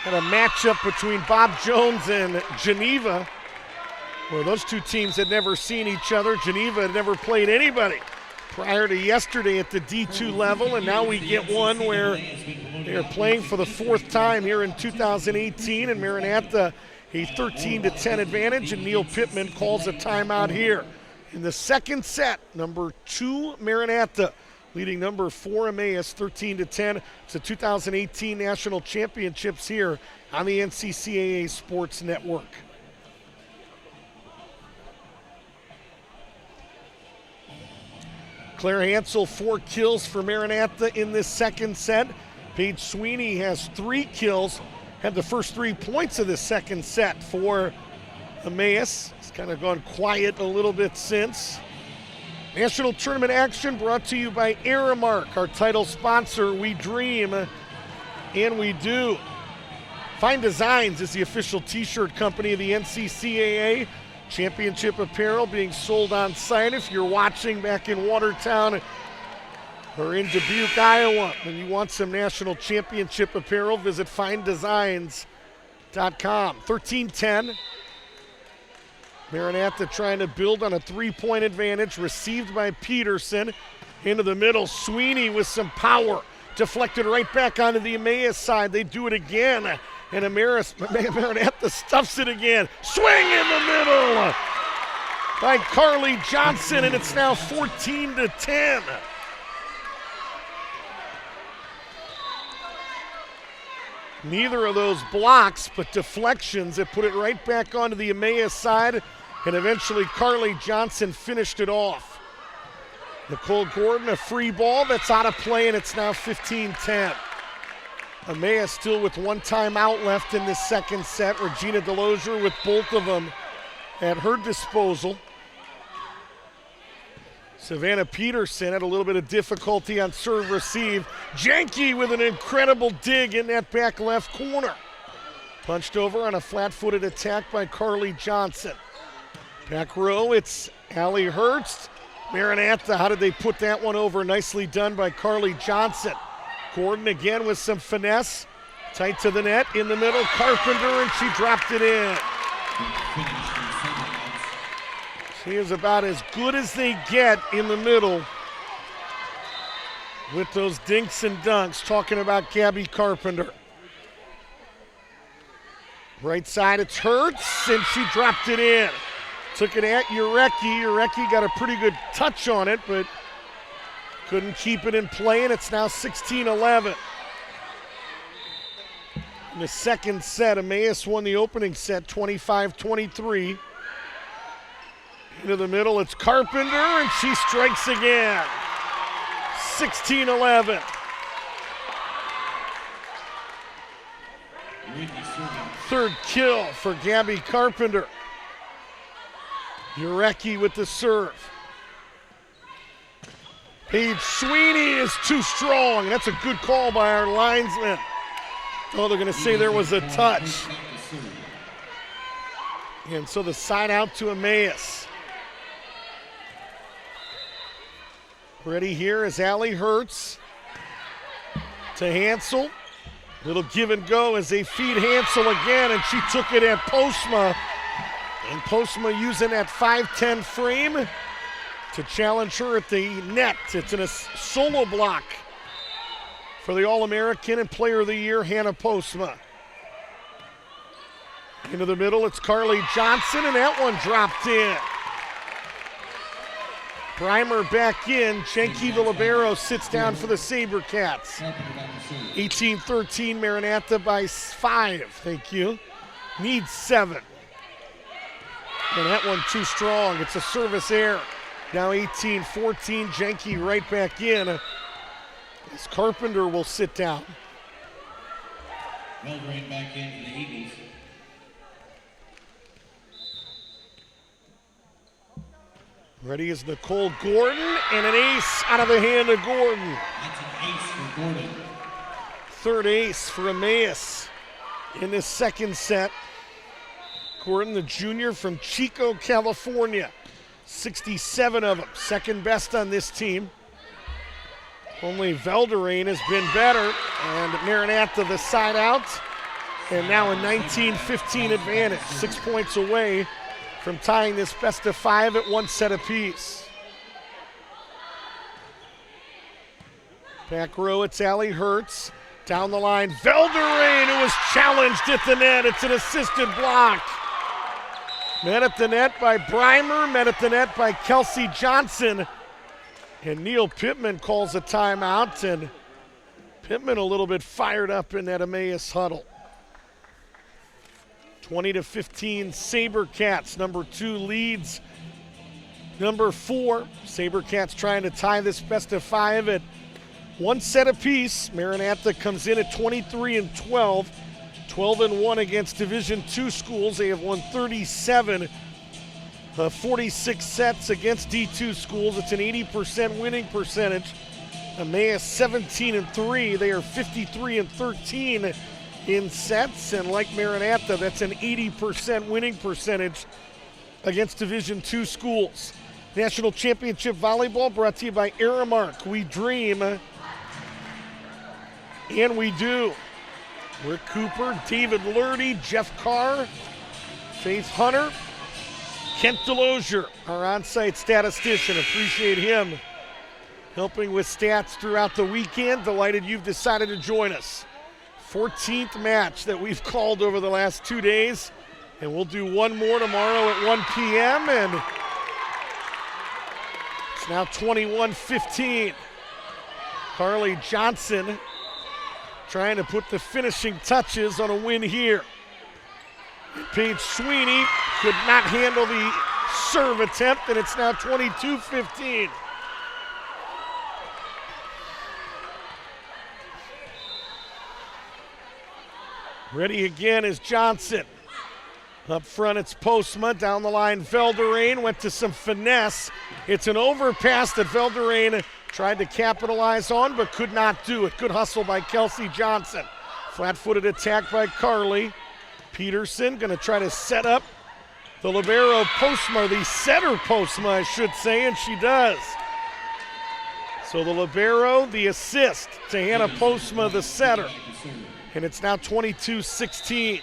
S1: Had a matchup between Bob Jones and Geneva, where those two teams had never seen each other. Geneva had never played anybody prior to yesterday at the D2 level, and now we get one where they are playing for the fourth time here in 2018, and Maranatha a 13-10 advantage, and Neil Pittman calls a timeout here. In the second set, number 2 Maranatha leading number 4 Emmaus 13-10. It's the 2018 National Championships here on the NCCAA Sports Network. Claire Hansel, 4 kills for Maranatha in this second set. Paige Sweeney has 3 kills, had the first 3 points of this second set for Emmaus. It's kind of gone quiet a little bit since. National tournament action brought to you by Aramark, our title sponsor. We dream and we do. Fine Designs is the official t-shirt company of the NCCAA. Championship apparel being sold on site. If you're watching back in Watertown or in Dubuque, Iowa, and you want some national championship apparel, visit finedesigns.com. 13-10. Maranatha trying to build on a 3-point advantage, received by Peterson. Into the middle, Sweeney with some power. Deflected right back onto the Emmaus side. They do it again, and Maranatha stuffs it again. Swing in the middle by Carly Johnson, and it's now 14-10. Neither of those blocks, but deflections that put it right back onto the Emmaus side, and eventually Carly Johnson finished it off. Nicole Gordon, a free ball that's out of play, and it's now 15-10. Emmaus still with 1 timeout left in this second set. Regina Delosier with both of them at her disposal. Savannah Peterson had a little bit of difficulty on serve receive. Janke with an incredible dig in that back left corner. Punched over on a flat-footed attack by Carly Johnson. Back row, it's Allie Hurst. Maranatha, how did they put that one over? Nicely done by Carly Johnson. Gordon again with some finesse. Tight to the net, in the middle, Carpenter, and she dropped it in. She is about as good as they get in the middle with those dinks and dunks. Talking about Gabby Carpenter. Right side, it's Hurts, and she dropped it in. Took it at Urecki. Urecki got a pretty good touch on it, but couldn't keep it in play, and it's now 16-11. In the second set, Emmaus won the opening set 25-23. Into the middle, it's Carpenter, and she strikes again. 16-11. Third kill for Gabby Carpenter. Urecki with the serve. Paige Sweeney is too strong. That's a good call by our linesman. Oh, they're going to say there was a touch. And so the side out to Emmaus. Ready here is Allie Hurts to Hansel. Little give and go as they feed Hansel again, and she took it at Postma. And Postma using that 5'10" frame to challenge her at the net. It's in a solo block for the All-American and Player of the Year, Hannah Postma. Into the middle, it's Carly Johnson, and that one dropped in. Primer back in. Janke Villabero sits down for the SaberCats. 18-13, Maranatha by 5. Thank you. Needs 7. And that one too strong. It's a service error. Now 18-14, Janke right back in. As Carpenter will sit down.
S2: Meldring back in for the Eagles.
S1: Ready is Nicole Gordon, and an ace out of the hand of Gordon.
S2: That's an ace for Gordon.
S1: Third ace for Emmaus in this second set. Gordon, the junior from Chico, California. 67 of them, second best on this team. Only Velderain has been better, and Maranatha the side out. And now a 19-15 advantage, 6 points away from tying this best of 5 at 1 set apiece. Back row, it's Allie Hertz. Down the line, Velderain, who was challenged at the net. It's an assisted block. Met at the net by Breimer, met at the net by Kelsey Johnson. And Neil Pittman calls a timeout, and Pittman a little bit fired up in that Emmaus huddle. 20-15 SaberCats. Number 2 leads number 4. SaberCats trying to tie this best of 5 at 1 set apiece. Maranatha comes in at 23-12, 12-1 against Division II schools. They have won 37 46 sets against D2 schools. It's an 80% winning percentage. Emmaus 17-3. They are 53-13 in sets, and like Maranatha, that's an 80% winning percentage against Division II schools. National Championship Volleyball brought to you by Aramark. We dream, and we do. Rick Cooper, David Lurdy, Jeff Carr, Faith Hunter, Kent Delosier, our on-site statistician. Appreciate him helping with stats throughout the weekend. Delighted you've decided to join us. 14th match that we've called over the last 2 days, and we'll do one more tomorrow at 1 p.m. and it's now 21-15. Carly Johnson trying to put the finishing touches on a win here. Paige Sweeney could not handle the serve attempt, and it's now 22-15. Ready again is Johnson. Up front, it's Postma. Down the line, Velderain went to some finesse. It's an overpass that Velderain tried to capitalize on, but could not do it. Good hustle by Kelsey Johnson. Flat-footed attack by Carly. Peterson gonna try to set up the libero Postma, the setter Postma, I should say, and she does. So the libero, the assist to Hannah Postma, the setter. And it's now 22-16.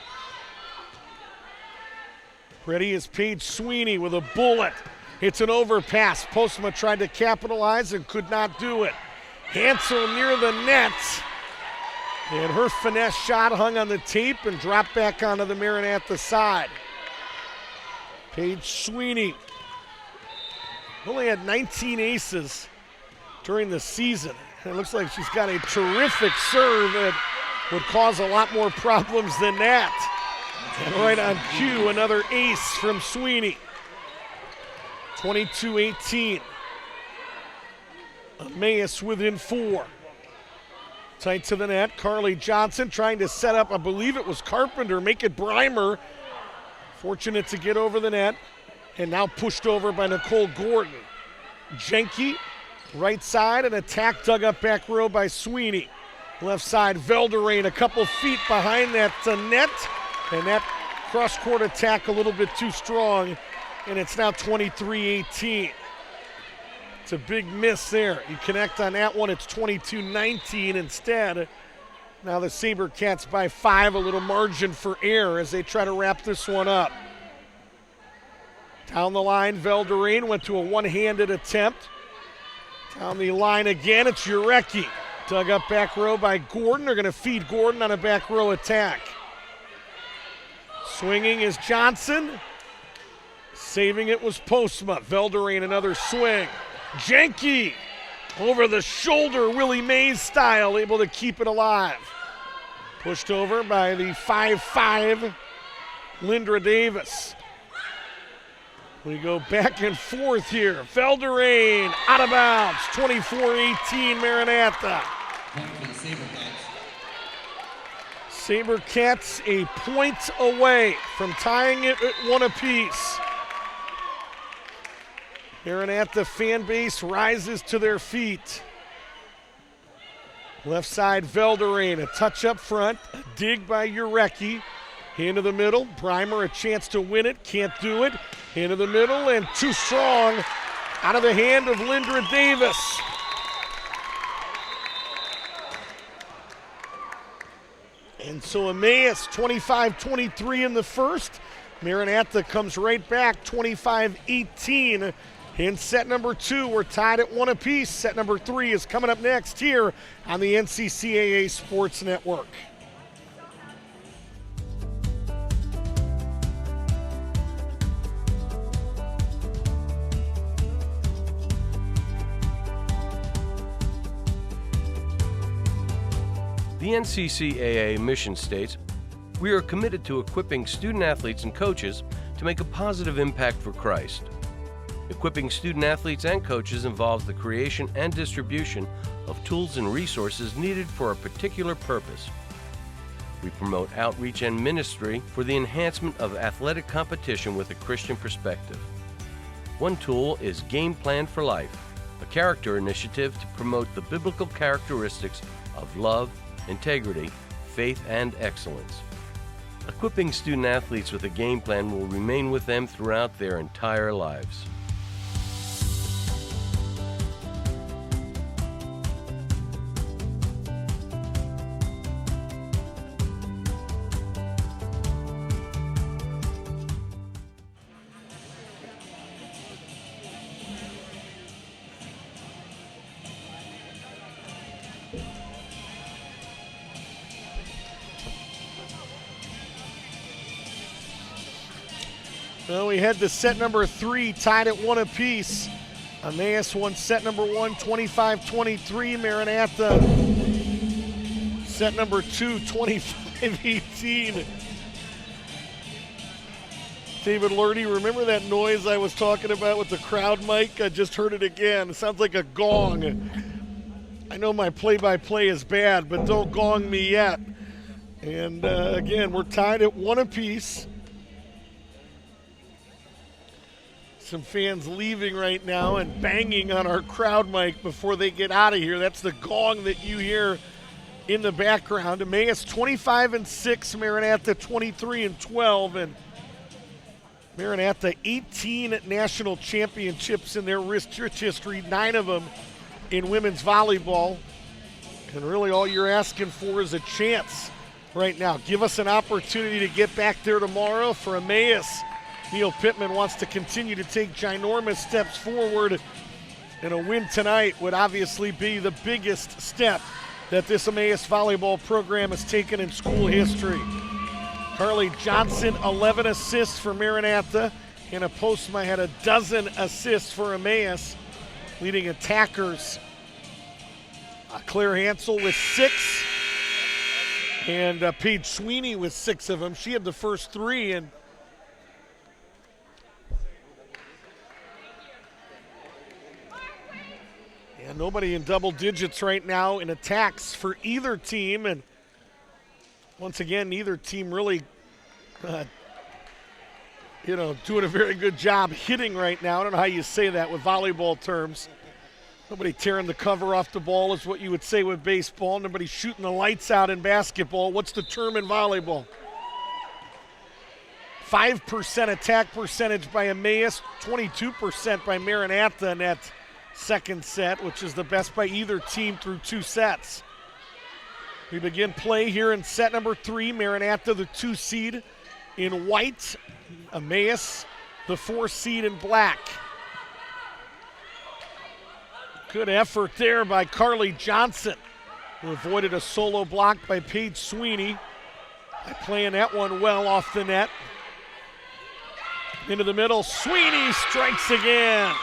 S1: Ready is Paige Sweeney with a bullet. It's an overpass. Postma tried to capitalize and could not do it. Hansel near the net. And her finesse shot hung on the tape and dropped back onto the Maranatha side. Paige Sweeney only had 19 aces during the season. It looks like she's got a terrific serve that would cause a lot more problems than that. And right on cue, another ace from Sweeney. 22-18. Emmaus within 4. Tight to the net, Carly Johnson trying to set up, I believe it was Carpenter, make it Breimer. Fortunate to get over the net, and now pushed over by Nicole Gordon. Jenke, right side, an attack dug up back row by Sweeney. Left side, Velderain a couple feet behind that net, and that cross-court attack a little bit too strong, and it's now 23-18. It's a big miss there. You connect on that one, it's 22-19 instead. Now the SaberCats by 5, a little margin for error as they try to wrap this one up. Down the line, Velderain went to a one-handed attempt. Down the line again, it's Jurecki. Dug up back row by Gordon. They're going to feed Gordon on a back row attack. Swinging is Johnson. Saving it was Postma. Velderain another swing. Jenke over the shoulder, Willie Mays style, able to keep it alive. Pushed over by the 5'5", Lindra Davis. We go back and forth here. Velderain out of bounds, 24-18 Maranatha. SaberCats a point away from tying it at 1 apiece. Maranatha fan base rises to their feet. Left side, Velderain, a touch up front, a dig by Jurecki. Into the middle, Breimer a chance to win it, can't do it. Into the middle, and too strong out of the hand of Lindra Davis. And so Emmaus 25-23 in the first. Maranatha comes right back 25-18 in set number 2. We're tied at 1 apiece. Set number 3 is coming up next here on the NCCAA Sports Network.
S4: The NCCAA mission states, "We are committed to equipping student athletes and coaches to make a positive impact for Christ. Equipping student athletes and coaches involves the creation and distribution of tools and resources needed for a particular purpose. We promote outreach and ministry for the enhancement of athletic competition with a Christian perspective. One tool is Game Plan for Life, a character initiative to promote the biblical characteristics of love, integrity, faith, and excellence. Equipping student athletes with a game plan will remain with them throughout their entire lives."
S1: Well, we head to set number 3, tied at 1 apiece. Emmaus won set number 1, 25-23. Maranatha, set number 2, 25-18. David Lurdy, remember that noise I was talking about with the crowd mic? I just heard it again. It sounds like a gong. I know my play-by-play is bad, but don't gong me yet. And again, we're tied at 1 apiece. Some fans leaving right now and banging on our crowd mic before they get out of here. That's the gong that you hear in the background. Emmaus 25-6, Maranatha 23-12, and Maranatha 18 national championships in their rich history, 9 of them in women's volleyball. And really all you're asking for is a chance right now. Give us an opportunity to get back there tomorrow. For Emmaus, Neil Pittman wants to continue to take ginormous steps forward, and a win tonight would obviously be the biggest step that this Emmaus volleyball program has taken in school history. Carly Johnson, 11 assists for Maranatha. Hannah Postma had a dozen assists for Emmaus, leading attackers. Claire Hansel with 6, and Paige Sweeney with 6 of them. She had the first 3, and nobody in double digits right now in attacks for either team. And once again, neither team really, doing a very good job hitting right now. I don't know how you say that with volleyball terms. Nobody tearing the cover off the ball is what you would say with baseball. Nobody shooting the lights out in basketball. What's the term in volleyball? 5% attack percentage by Emmaus, 22% by Maranatha in that second set, which is the best by either team through 2 sets. We begin play here in set number 3. Maranatha, the 2 seed in white. Emmaus, the 4 seed in black. Good effort there by Carly Johnson, who avoided a solo block by Paige Sweeney by playing that one well off the net. Into the middle, Sweeney strikes again.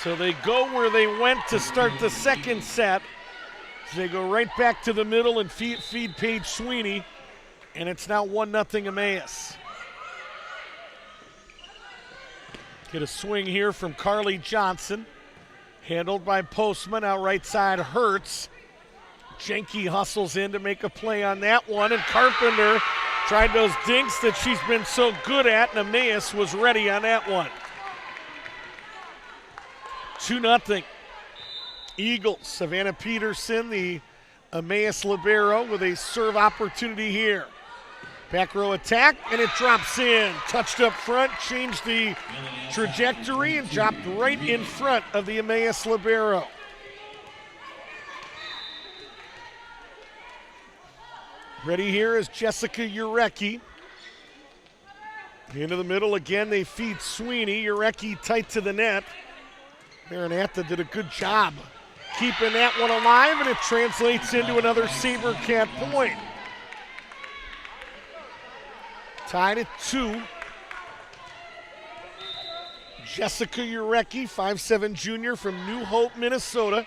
S1: So they go where they went to start the second set. They go right back to the middle and feed Paige Sweeney, and it's now 1-0 Emmaus. Get a swing here from Carly Johnson, handled by Postman. Out right side, Hertz. Jenke hustles in to make a play on that one, and Carpenter tried those dinks that she's been so good at, and Emmaus was ready on that one. 2-0 Eagles. Savannah Peterson, the Emmaus libero, with a serve opportunity here. Back row attack, and it drops in. Touched up front, changed the trajectory, and dropped right in front of the Emmaus libero. Ready here is Jessica Urecki. Into the middle again, they feed Sweeney. Urecki tight to the net. Maranatha did a good job keeping that one alive, and it translates into another SaberCat point. Tied at 2. Jessica Urecki, 5'7" junior from New Hope, Minnesota.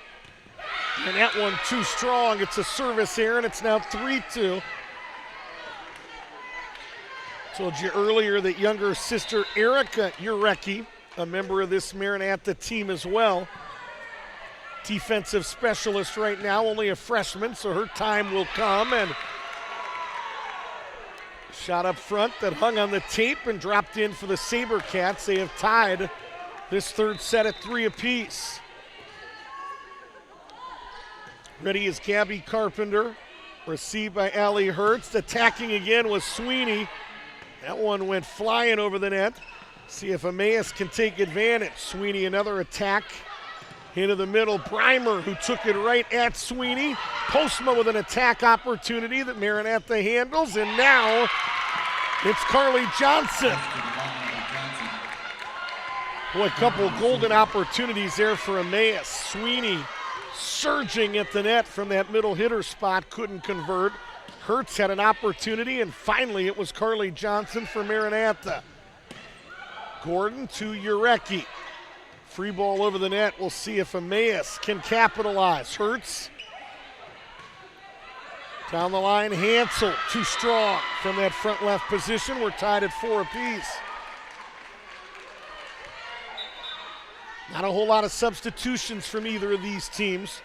S1: And that one too strong. It's a service error, and it's now 3-2. Told you earlier that younger sister Erica Urecki, a member of this Maranatha team as well. Defensive specialist right now, only a freshman, so her time will come. And shot up front that hung on the tape and dropped in for the SaberCats. They have tied this third set at 3 apiece. Ready is Gabby Carpenter. Received by Allie Hertz. Attacking again was Sweeney. That one went flying over the net. See if Emmaus can take advantage. Sweeney, another attack. Into the middle, Breimer, who took it right at Sweeney. Postma with an attack opportunity that Maranatha handles, and now it's Carly Johnson. Boy, a couple golden opportunities there for Emmaus. Sweeney surging at the net from that middle hitter spot, couldn't convert. Hertz had an opportunity, and finally it was Carly Johnson for Maranatha. Gordon to Urecki. Free ball over the net. We'll see if Emmaus can capitalize. Hertz. Down the line, Hansel, too strong from that front left position. We're tied at 4 apiece. Not a whole lot of substitutions from either of these teams.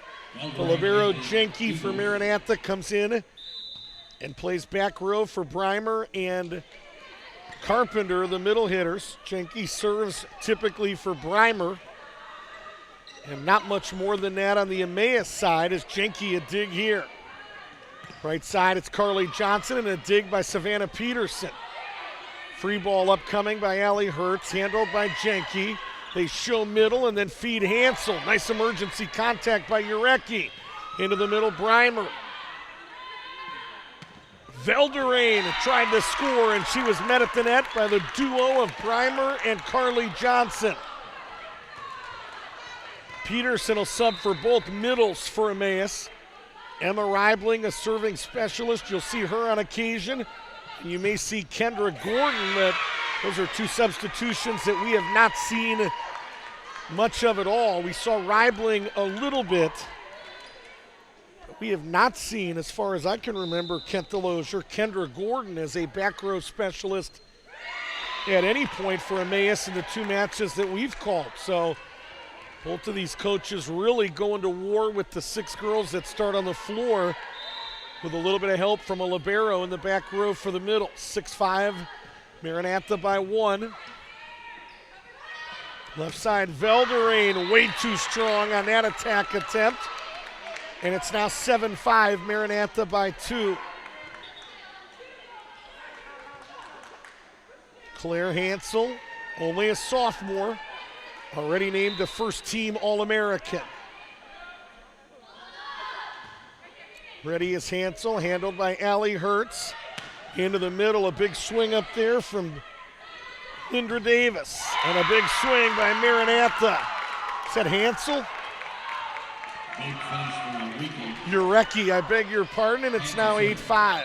S1: The libero Jenke for Maranatha comes in and plays back row for Breimer and Carpenter, the middle hitters. Jenke serves typically for Breimer. And not much more than that on the Emmaus side as Jenke a dig here. Right side, it's Carly Johnson and a dig by Savannah Peterson. Free ball upcoming by Allie Hertz, handled by Jenke. They show middle and then feed Hansel. Nice emergency contact by Urecki. Into the middle, Breimer. Velderain tried to score, and she was met at the net by the duo of Breimer and Carly Johnson. Peterson will sub for both middles for Emmaus. Emma Reibling, a serving specialist. You'll see her on occasion. And you may see Kendra Gordon. But those are 2 substitutions that we have not seen much of at all. We saw Reibling a little bit. We have not seen, as far as I can remember, Kent Delozier, Kendra Gordon as a back row specialist at any point for Emmaus in the 2 matches that we've called. So both of these coaches really going to war with the 6 girls that start on the floor with a little bit of help from a libero in the back row for the middle. 6-5, Maranatha by 1. Left side, Velderain way too strong on that attack attempt. And it's now 7-5, Maranatha by 2. Claire Hansel, only a sophomore, already named a first-team All-American. Ready is Hansel, handled by Allie Hertz. Into the middle, a big swing up there from Lindra Davis. And a big swing by Maranatha. Is that Hansel? Urecki, I beg your pardon, and it's now 8-5.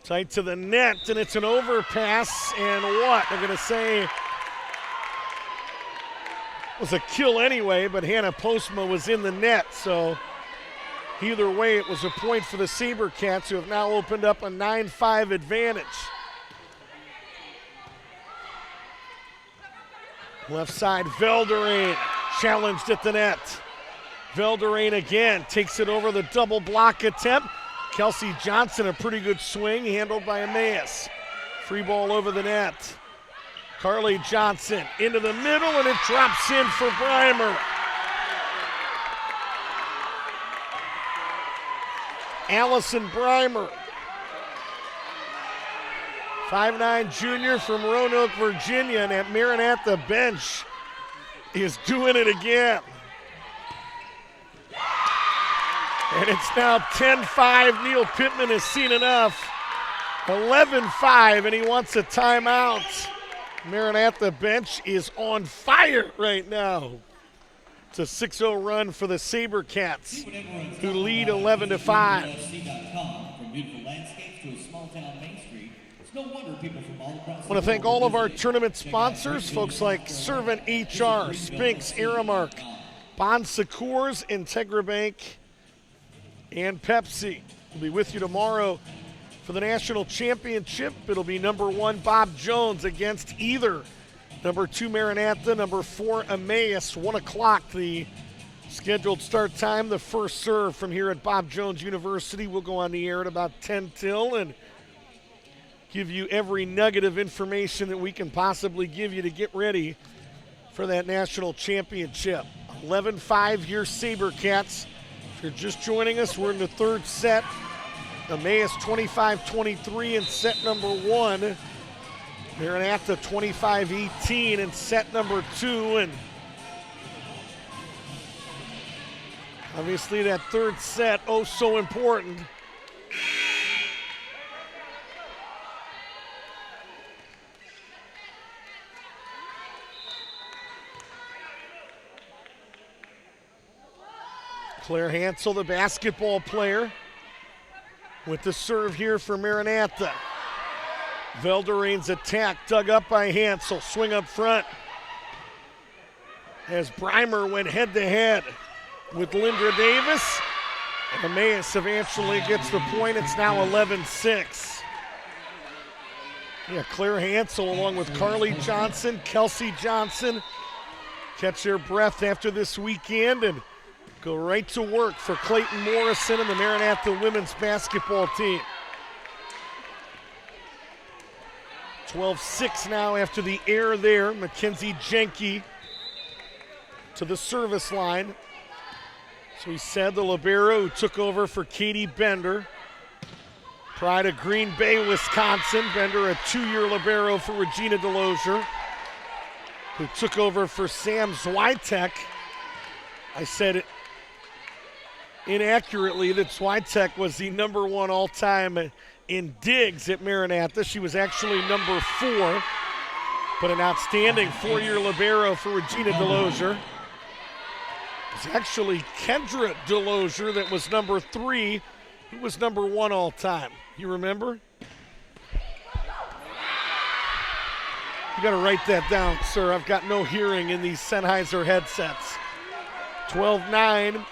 S1: Tight to the net, and it's an overpass, and what? I'm going to say it was a kill anyway, but Hannah Postma was in the net, so either way, it was a point for the SaberCats, who have now opened up a 9-5 advantage. Left side, Velderain challenged at the net. Velderain again takes it over the double block attempt. Kelsey Johnson, a pretty good swing, handled by Emmaus. Free ball over the net. Carly Johnson into the middle, and it drops in for Breimer. Allison Breimer, 5'9" junior from Roanoke, Virginia, and that Maranatha bench is doing it again. And it's now 10-5. Neil Pittman has seen enough. 11-5, and he wants a timeout. Maranatha bench is on fire right now. It's a 6-0 run for the SaberCats, who lead 11-5.
S2: From beautiful landscapes to a small town Main Street, it's no wonder people from all across
S1: I want to thank all of our tournament sponsors, folks like Servant HR, Spinks, Aramark, Bon Secours, Integra Bank, and Pepsi. We'll be with you tomorrow for the national championship. It'll be number 1 Bob Jones against either number 2 Maranatha, number 4 Emmaus. 1 o'clock the scheduled start time. The first serve from here at Bob Jones University. We'll go on the air at about 10 till and give you every nugget of information that we can possibly give you to get ready for that national championship. 11-5 your SaberCats. If you're just joining us, we're in the third set. Emmaus 25-23 in set number 1. Maranatha 25-18 in set number 2. And obviously that third set, oh so important. Claire Hansel, the basketball player, with the serve here for Maranatha. Velderain's attack dug up by Hansel. Swing up front as Breimer went head-to-head with Lindra Davis. And Emmaus eventually gets the point. It's now 11-6. Yeah, Claire Hansel along with Carly Johnson, Kelsey Johnson catch their breath after this weekend and go right to work for Clayton Morrison and the Maranatha women's basketball team. 12-6 now after the error there. Mackenzie Jenke to the service line. So we said the libero who took over for Katie Bender. Pride of Green Bay, Wisconsin. Bender, a 2-year libero for Regina Delozier, who took over for Sam Zwitek. I said it inaccurately that Zwitek was the number 1 all-time in digs at Maranatha. She was actually number 4, but an outstanding 4-year libero for Regina Delozier. It's actually Kendra Delozier that was number 3, who was number 1 all-time. You remember? You got to write that down, sir. I've got no hearing in these Sennheiser headsets. 12-9.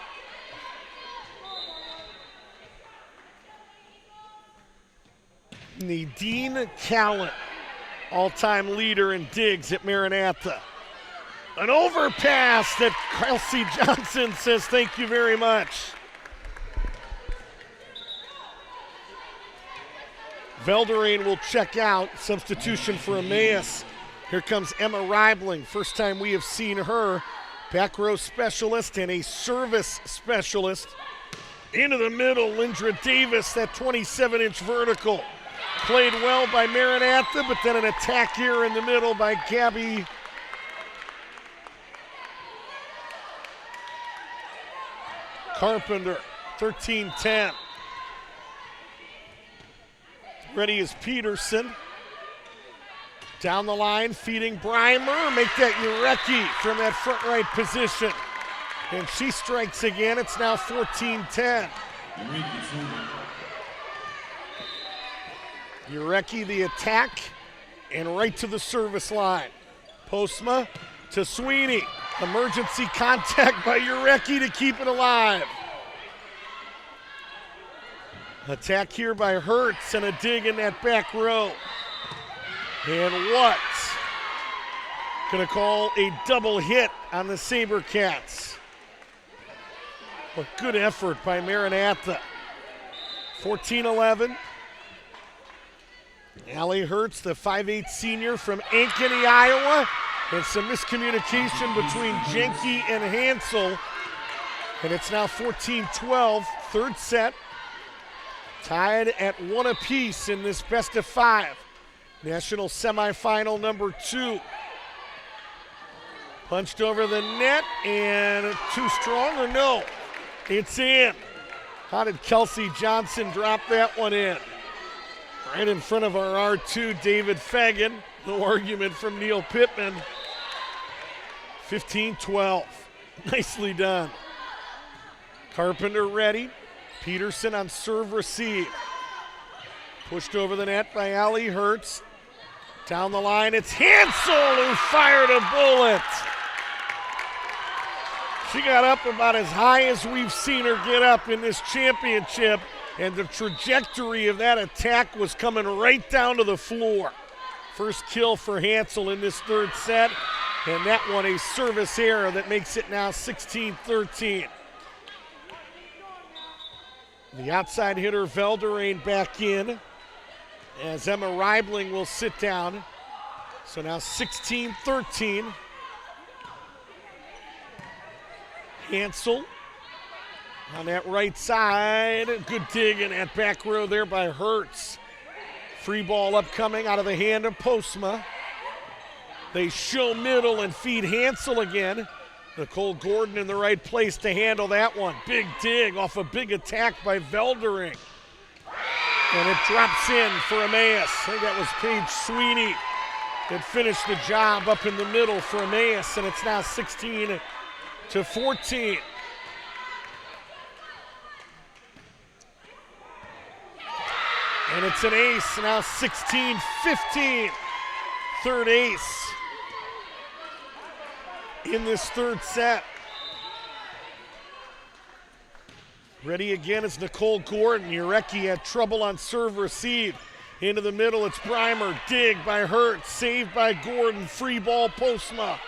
S1: Nadine Callan, all-time leader in digs at Maranatha. An overpass that Kelsey Johnson says thank you very much. Velderain will check out, substitution for Emmaus. Here comes Emma Reibling, first time we have seen her. Back row specialist and a service specialist. Into the middle, Lindra Davis, that 27-inch vertical. Played well by Maranatha, but then an attack here in the middle by Gabby Carpenter, 13-10. Ready is Peterson. Down the line, feeding Breimer. Make that Urecki from that front right position. And she strikes again. It's now 14-10. Urecki the attack and right to the service line. Postma to Sweeney. Emergency contact by Urecki to keep it alive. Attack here by Hertz and a dig in that back row. And what? Gonna call a double hit on the SaberCats. A good effort by Maranatha. 14-11. Allie Hertz, the 5'8 senior from Ankeny, Iowa. And some miscommunication between Jenke and Hansel. And it's now 14-12, third set. Tied at 1 apiece in this best of 5. National semifinal number 2. Punched over the net and too strong or no? It's in. How did Kelsey Johnson drop that one in? Right in front of our R2, David Fagan. No argument from Neil Pittman. 15-12. Nicely done. Carpenter ready. Peterson on serve receive. Pushed over the net by Allie Hertz. Down the line, it's Hansel who fired a bullet. She got up about as high as we've seen her get up in this championship, and the trajectory of that attack was coming right down to the floor. First kill for Hansel in this third set, and that one a service error that makes it now 16-13. The outside hitter Velderain back in as Emma Reibling will sit down. So now 16-13. Hansel on that right side. Good dig in that back row there by Hertz. Free ball upcoming out of the hand of Postma. They show middle and feed Hansel again. Nicole Gordon in the right place to handle that one. Big dig off a big attack by Veldering. And it drops in for Emmaus. I think that was Paige Sweeney that finished the job up in the middle for Emmaus, and it's now 16-14. And it's an ace, now 16-15. Third ace in this third set. Ready again is Nicole Gordon. Urecki had trouble on serve receive. Into the middle, it's Breimer. Dig by Hertz, saved by Gordon. Free ball, Postma.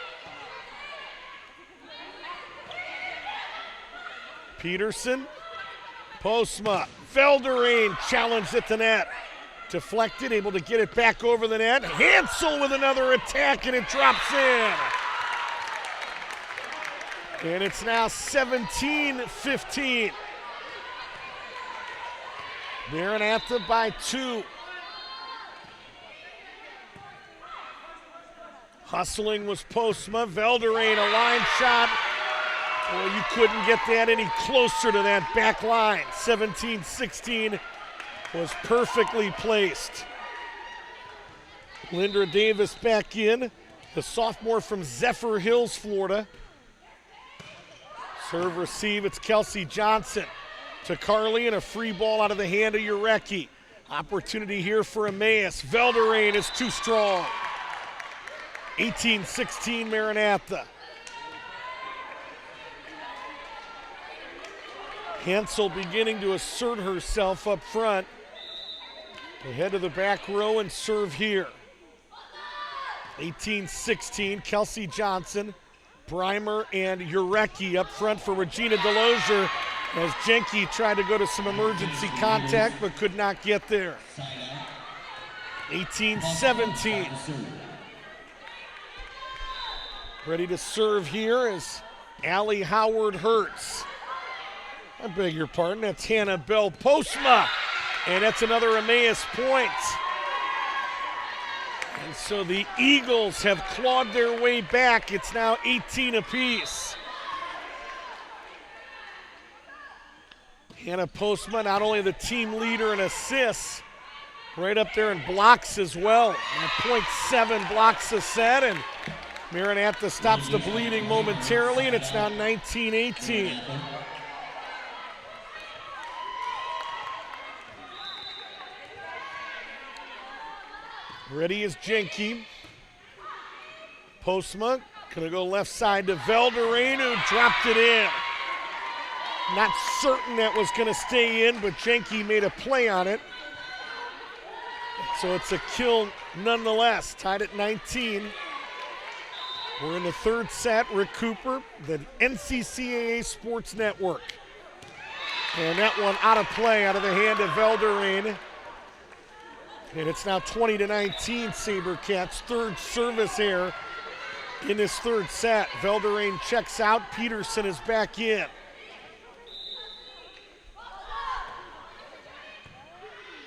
S1: Peterson, Postma. Velderain challenged at the net. Deflected, able to get it back over the net. Hansel with another attack, and it drops in. And it's now 17-15. Maranatha by 2. Hustling was Postma. Velderain, a line shot. Well, you couldn't get that any closer to that back line. 17-16 was perfectly placed. Lindra Davis back in, the sophomore from Zephyr Hills, Florida. Serve receive, it's Kelsey Johnson to Carly, and a free ball out of the hand of Urecki. Opportunity here for Emmaus. Velderain is too strong. 18-16 Maranatha. Hansel beginning to assert herself up front. Ahead to the back row and serve here. 18-16, Kelsey Johnson, Breimer, and Urecki up front for Regina Delosier as Jenke tried to go to some emergency contact but could not get there. 18-17. Ready to serve here is Allie Howard Hertz. I beg your pardon, that's Hannah Bell Postma. And that's another Emmaus point. And so the Eagles have clawed their way back. It's now 18 apiece. Hannah Postma, not only the team leader in assists, right up there in blocks as well. 0.7 blocks a set, and Maranatha stops the bleeding momentarily, and it's now 19-18. Ready is Jenke. Postma gonna go left side to Velderain, who dropped it in. Not certain that was gonna stay in, but Jenke made a play on it. So it's a kill nonetheless, tied at 19. We're in the third set. Rick Cooper, the NCCAA Sports Network. And that one out of play, out of the hand of Velderain. And it's now 20-19 SaberCats, third service error in this third set. Velderain checks out, Peterson is back in.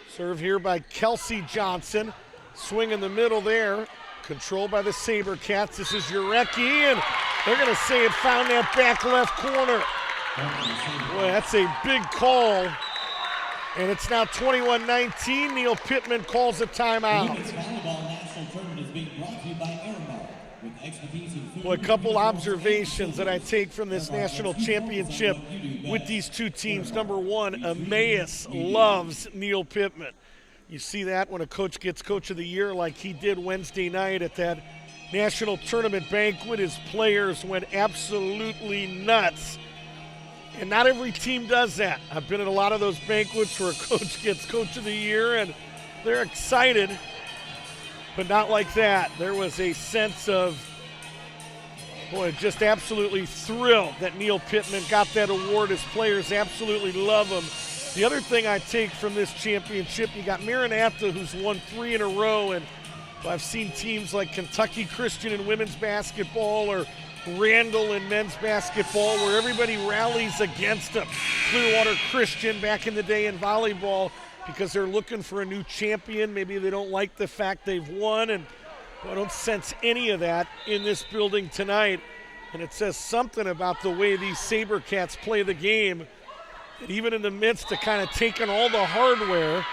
S1: Serve here by Kelsey Johnson. Swing in the middle there, controlled by the SaberCats. This is Urecki, and they're gonna say it found that back left corner. Boy, that's a big call. And it's now 21-19. Neil Pittman calls a timeout.
S2: Women's Volleyball National Tournament is being brought to you by Emmaus, with expertise in food.
S1: Well, a couple observations that I take from this national championship with these two teams. Number one, Emmaus loves Neil Pittman. You see that when a coach gets Coach of the Year like he did Wednesday night at that national tournament banquet. His players went absolutely nuts. And not every team does that. I've been at a lot of those banquets where a coach gets Coach of the Year and they're excited, but not like that. There was a sense of, boy, just absolutely thrilled that Neil Pittman got that award. His players absolutely love him. The other thing I take from this championship, you got Maranatha, who's won 3 in a row, and I've seen teams like Kentucky Christian in women's basketball or Randall in men's basketball where everybody rallies against them. Clearwater Christian back in the day in volleyball because they're looking for a new champion. Maybe they don't like the fact they've won, and I don't sense any of that in this building tonight. And it says something about the way these SaberCats play the game, that even in the midst of kind of taking all the hardware,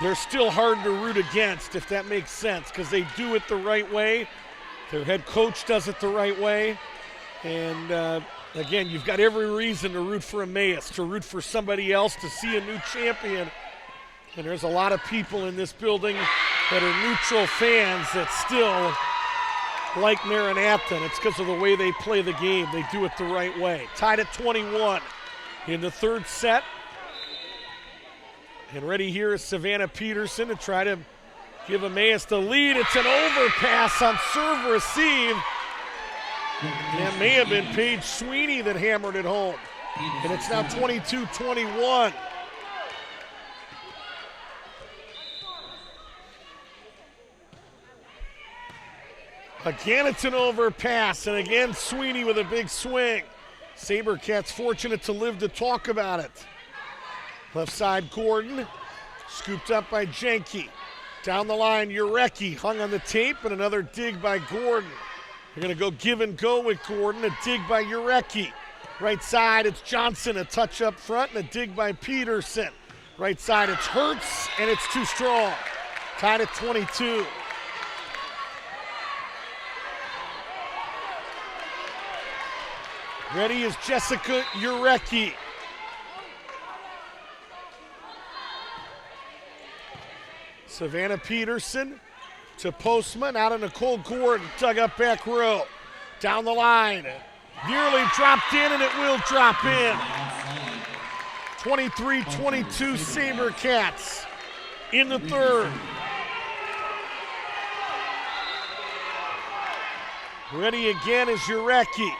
S1: they're still hard to root against, if that makes sense, because they do it the right way. Their head coach does it the right way. And again, you've got every reason to root for Emmaus, to root for somebody else, to see a new champion. And there's a lot of people in this building that are neutral fans that still like Maranatha, and it's because of the way they play the game. They do it the right way. Tied at 21 in the third set. And ready here is Savannah Peterson to try to give Emmaus the lead. It's an overpass on serve receive. And it may have been Paige Sweeney that hammered it home. And it's now 22-21. Again, it's an overpass, and again, Sweeney with a big swing. SaberCats fortunate to live to talk about it. Left side, Gordon, scooped up by Jenke. Down the line, Urecki hung on the tape, and another dig by Gordon. They're going to go give and go with Gordon, a dig by Urecki. Right side, it's Johnson, a touch up front, and a dig by Peterson. Right side, it's Hertz, and it's too strong. Tied at 22. Ready is Jessica Urecki. Savannah Peterson to Postman, out of Nicole Gordon, dug up back row. Down the line, nearly dropped in, and it will drop in. 23-22 SaberCats in the third. Ready again is Urecki.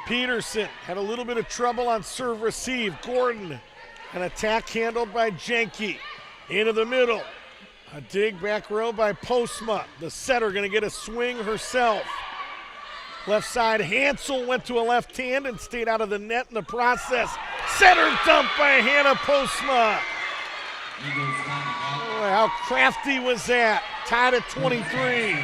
S1: Peterson had a little bit of trouble on serve receive. Gordon, an attack handled by Jenke. Into the middle. A dig back row by Postma. The setter going to get a swing herself. Left side, Hansel went to a left hand and stayed out of the net in the process. Setter dump by Hannah Postma. Oh, how crafty was that? Tied at 23.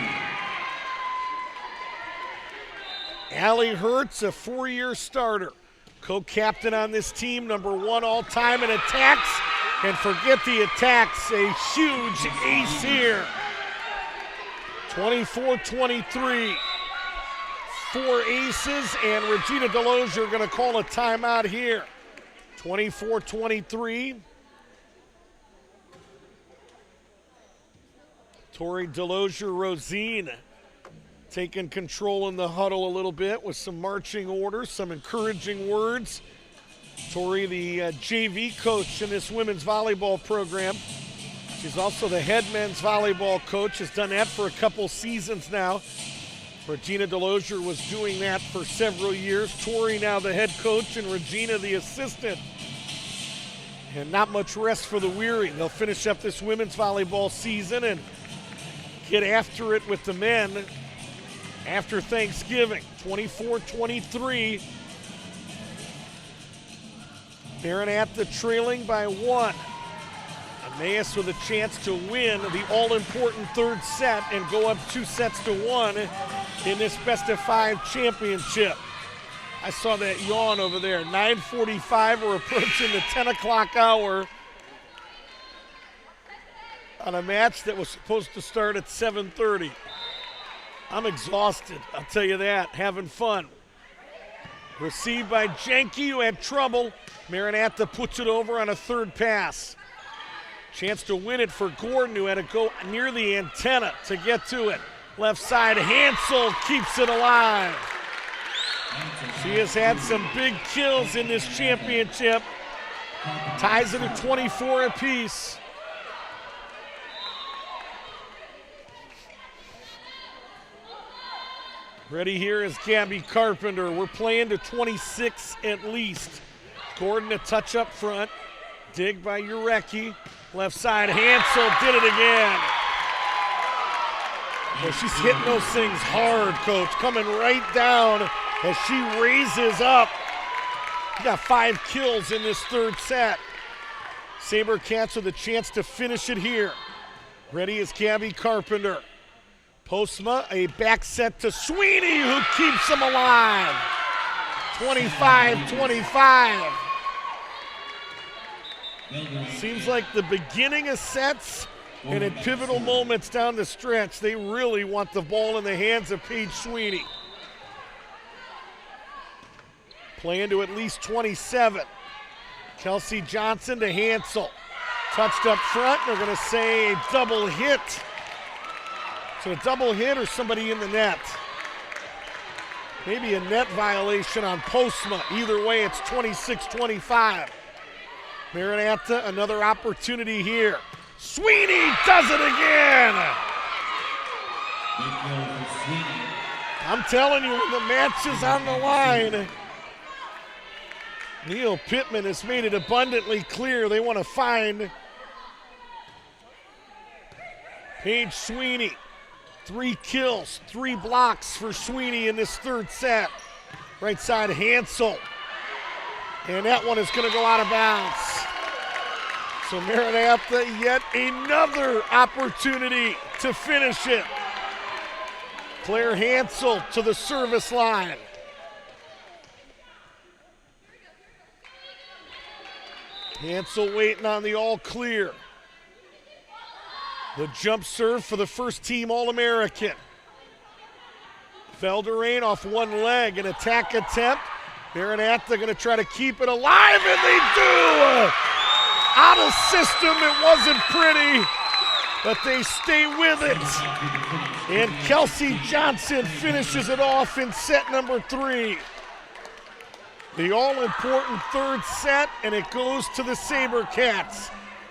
S1: Allie Hertz, a 4-year starter. Co-captain on this team, number 1 all-time in attacks. And forget the attacks, a huge ace here. 24-23. 4 aces, and Regina Delozier are going to call a timeout here. 24-23. Tori Delozier-Rosine taking control in the huddle a little bit with some marching orders, some encouraging words. Tori, the JV coach in this women's volleyball program. She's also the head men's volleyball coach, has done that for a couple seasons now. Regina Delozier was doing that for several years. Tori now the head coach and Regina the assistant. And not much rest for the weary. They'll finish up this women's volleyball season and get after it with the men after Thanksgiving. 24-23. Maranatha trailing by 1. Emmaus with a chance to win the all-important third set and go up 2-1 in this best-of-5 championship. I saw that yawn over there. 9:45, we're approaching the 10 o'clock hour on a match that was supposed to start at 7:30. I'm exhausted, I'll tell you that. Having fun. Received by Jenke, who had trouble. Maranatha puts it over on a third pass. Chance to win it for Gordon, who had to go near the antenna to get to it. Left side, Hansel keeps it alive. She has had some big kills in this championship. Ties it at 24 apiece. Ready here is Gabby Carpenter. We're playing to 26 at least. Gordon a touch up front. Dig by Urecki. Left side, Hansel did it again. Well, she's hitting those things hard, Coach. Coming right down as she raises up. We got 5 kills in this third set. SaberCats with a chance to finish it here. Ready is Gabby Carpenter. Postma, a back set to Sweeney, who keeps them alive. 25-25. Seems like the beginning of sets and at pivotal moments down the stretch, they really want the ball in the hands of Paige Sweeney. Playing to at least 27. Kelsey Johnson to Hansel. Touched up front, they're gonna say a double hit. So a double hit or somebody in the net. Maybe a net violation on Postma. Either way, it's 26-25. Maranatha, another opportunity here. Sweeney does it again. I'm telling you, when the match is on the line, Neil Pittman has made it abundantly clear they want to find Paige Sweeney. 3 kills, 3 blocks for Sweeney in this third set. Right side, Hansel. And that one is going to go out of bounds. So Maranatha, yet another opportunity to finish it. Claire Hansel to the service line. Hansel waiting on the all clear. The jump serve for the first team All-American. Felderain off one leg, an attack attempt. Maranatha going to try to keep it alive, and they do! Out of system, it wasn't pretty, but they stay with it. And Kelsey Johnson finishes it off in set number 3. The all-important third set, and it goes to the SaberCats.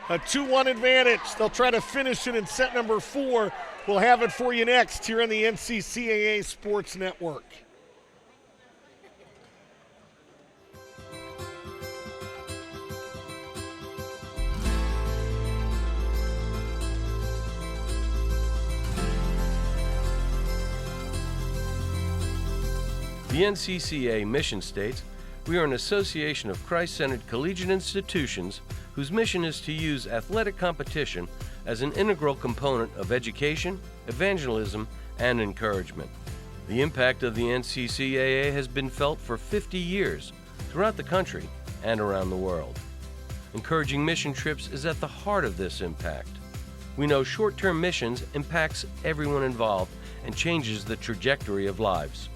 S1: A 2-1 advantage. They'll try to finish it in set number 4. We'll have it for you next here on the NCCAA Sports Network.
S4: The NCCAA mission states, "We are an association of Christ-centered collegiate institutions whose mission is to use athletic competition as an integral component of education, evangelism, and encouragement." The impact of the NCCAA has been felt for 50 years throughout the country and around the world. Encouraging mission trips is at the heart of this impact. We know short-term missions impacts everyone involved and changes the trajectory of lives.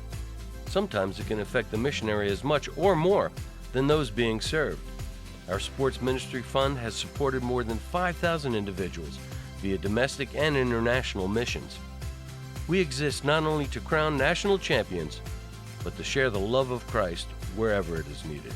S4: Sometimes it can affect the missionary as much or more than those being served. Our Sports Ministry Fund has supported more than 5,000 individuals via domestic and international missions. We exist not only to crown national champions, but to share the love of Christ wherever it is needed.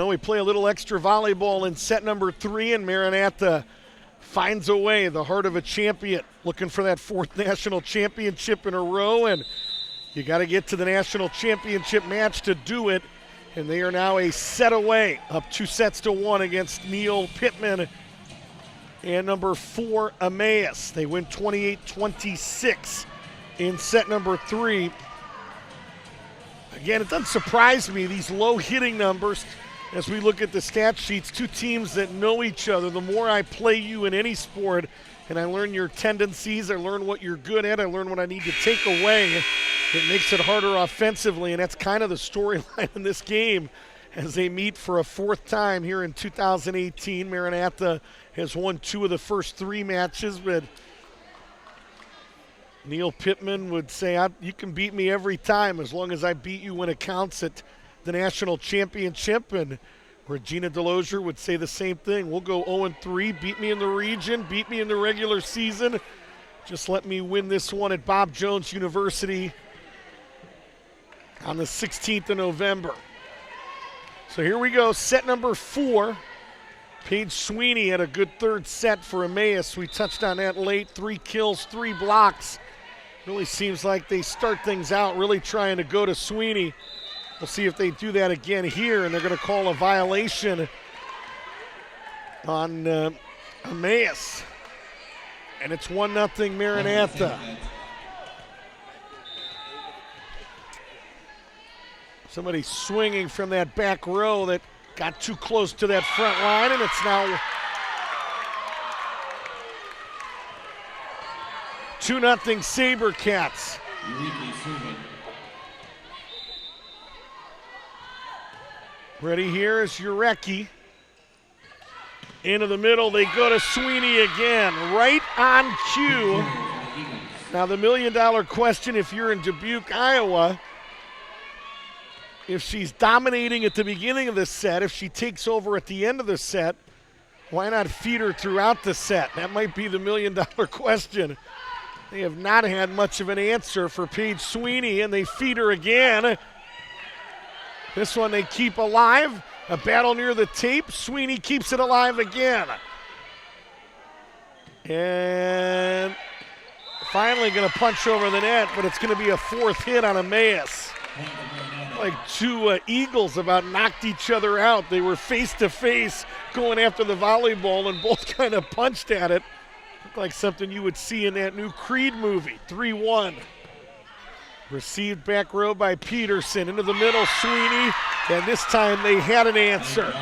S1: Well, we play a little extra volleyball in set number 3, and Maranatha finds a way, the heart of a champion, looking for that 4th national championship in a row, and you got to get to the national championship match to do it, and they are now a set away, up 2-1 against Neil Pittman and number 4, Emmaus. They win 28-26 in set number 3. Again, it doesn't surprise me, these low hitting numbers, as we look at the stat sheets, 2 teams that know each other. The more I play you in any sport and I learn your tendencies, I learn what you're good at, I learn what I need to take away, it makes it harder offensively, and that's kind of the storyline in this game as they meet for a 4th time here in 2018. Maranatha has won 2 of the first 3 matches, but Neil Pittman would say, you can beat me every time as long as I beat you when it counts at the national championship. And Regina Delosier would say the same thing. We'll go 0-3, beat me in the region, beat me in the regular season. Just let me win this one at Bob Jones University on the 16th of November. So here we go, set number 4. Paige Sweeney had a good 3rd set for Emmaus. We touched on that late, 3 kills, 3 blocks. Really seems like they start things out really trying to go to Sweeney. We'll see if they do that again here, and they're going to call a violation on Emmaus. And it's 1-0 Maranatha. Somebody swinging from that back row that got too close to that front line, and it's now 2-0 SaberCats. Ready here is Urecki. Into the middle, they go to Sweeney again, right on cue. Now the $1 million question, if you're in Dubuque, Iowa, if she's dominating at the beginning of the set, if she takes over at the end of the set, why not feed her throughout the set? That might be the $1 million question. They have not had much of an answer for Paige Sweeney, and they feed her again. This one they keep alive. A battle near the tape. Sweeney keeps it alive again. And finally going to punch over the net, but it's going to be a 4th hit on Emmaus. Like 2 Eagles about knocked each other out. They were face to face going after the volleyball and both kind of punched at it. Looked like something you would see in that new Creed movie. 3-1. Received back row by Peterson. Into the middle, Sweeney. And this time they had an answer.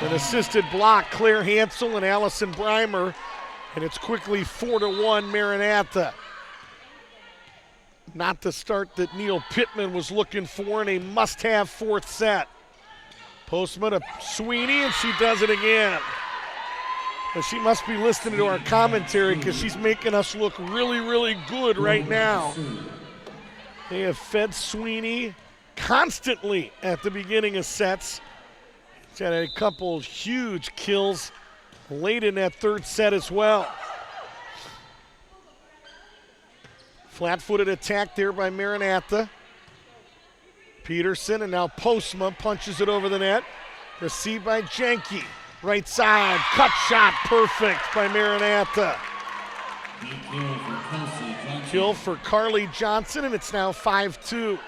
S1: An assisted block, Claire Hansel and Allison Breimer. And it's quickly 4-1 Maranatha. Not the start that Neil Pittman was looking for in a must-have 4th set. Postman to Sweeney, and she does it again. But she must be listening to our commentary because she's making us look really, really good right now. They have fed Sweeney constantly at the beginning of sets. She's had a couple huge kills late in that 3rd set as well. Flat-footed attack there by Maranatha. Peterson, and now Postma punches it over the net. Received by Jenke. Right side, cut shot, perfect by Maranatha. Kill for Carly Johnson, and it's now 5-2.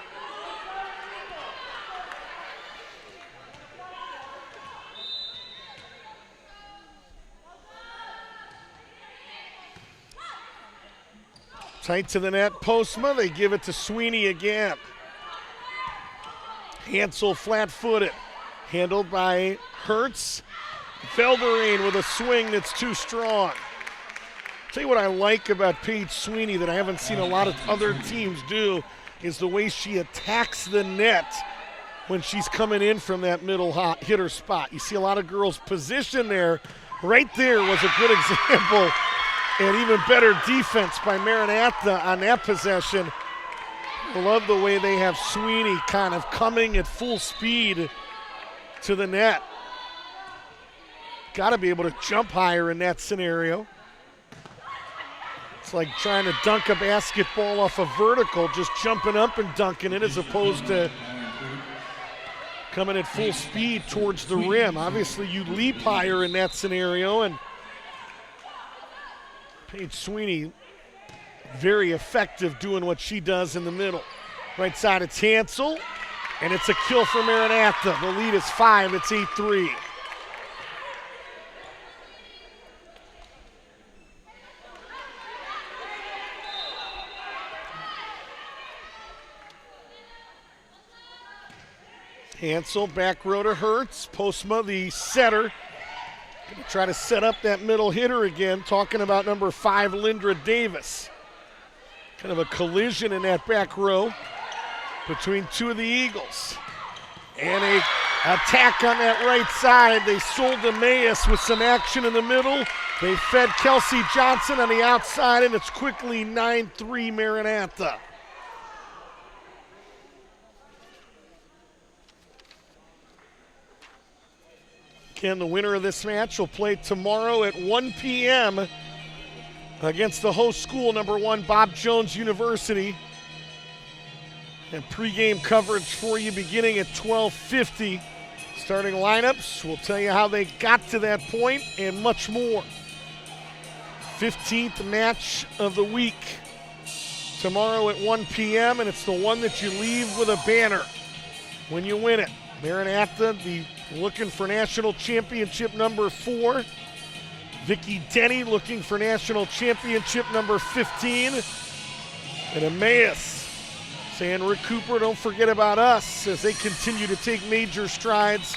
S1: Tight to the net, Postma. They give it to Sweeney again. Hansel flat-footed, handled by Hertz. Felderine with a swing that's too strong. Tell you what I like about Paige Sweeney that I haven't seen a lot of other teams do is the way she attacks the net when she's coming in from that middle hot hitter spot. You see a lot of girls position there. Right there was a good example, and even better defense by Maranatha on that possession. I love the way they have Sweeney kind of coming at full speed to the net. Got to be able to jump higher in that scenario. It's like trying to dunk a basketball off a vertical, just jumping up and dunking it as opposed to coming at full speed towards the rim. Obviously, you leap higher in that scenario, and Paige Sweeney very effective doing what she does in the middle. Right side, it's Hansel, and it's a kill for Maranatha. The lead is 5, it's 8-3. Hansel, back row to Hertz. Postma, the setter. Gonna try to set up that middle hitter again. Talking about number 5, Lindra Davis. Kind of a collision in that back row between two of the Eagles. And a attack on that right side. They sold Emmaus with some action in the middle. They fed Kelsey Johnson on the outside, and it's quickly 9-3 Maranatha. Again, the winner of this match will play tomorrow at 1 p.m. against the host school, number 1, Bob Jones University. And pregame coverage for you beginning at 12:50. Starting lineups, we'll tell you how they got to that point and much more. 15th match of the week tomorrow at 1 p.m. and it's the one that you leave with a banner when you win it. Maranatha, looking for national championship number 4. Vicki Denny looking for national championship number 15. And Emmaus saying, Rick Cooper, don't forget about us, as they continue to take major strides,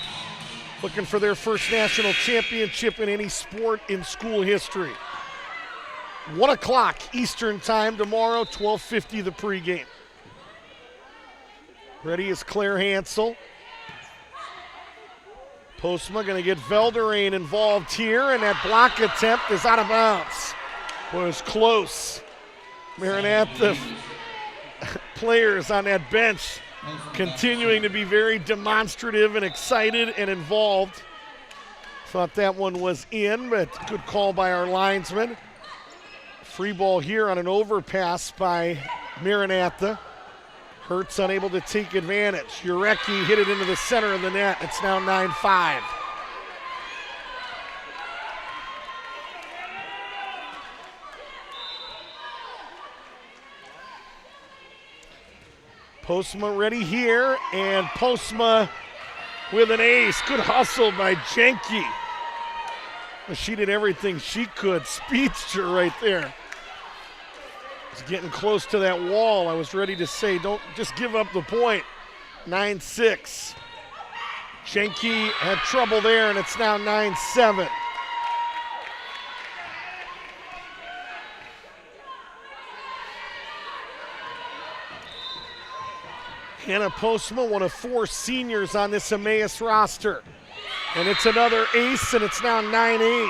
S1: looking for their first national championship in any sport in school history. 1 o'clock Eastern time tomorrow, 12:50 the pregame. Ready is Claire Hansel. Postma going to get Velderain involved here, and that block attempt is out of bounds. Boy, it was close. Maranatha players on that bench continuing to be very demonstrative and excited and involved. Thought that one was in, but good call by our linesman. Free ball here on an overpass by Maranatha. Hertz unable to take advantage. Jurecki hit it into the center of the net. It's now 9-5. Postma ready here, and Postma with an ace. Good hustle by Jenke. Well, she did everything she could. Speedster right there. Getting close to that wall. I was ready to say, don't just give up the point. 9-6. Jenke had trouble there, and it's now 9-7. Hannah Postma, one of 4 seniors on this Emmaus roster. And it's another ace, and it's now 9-8.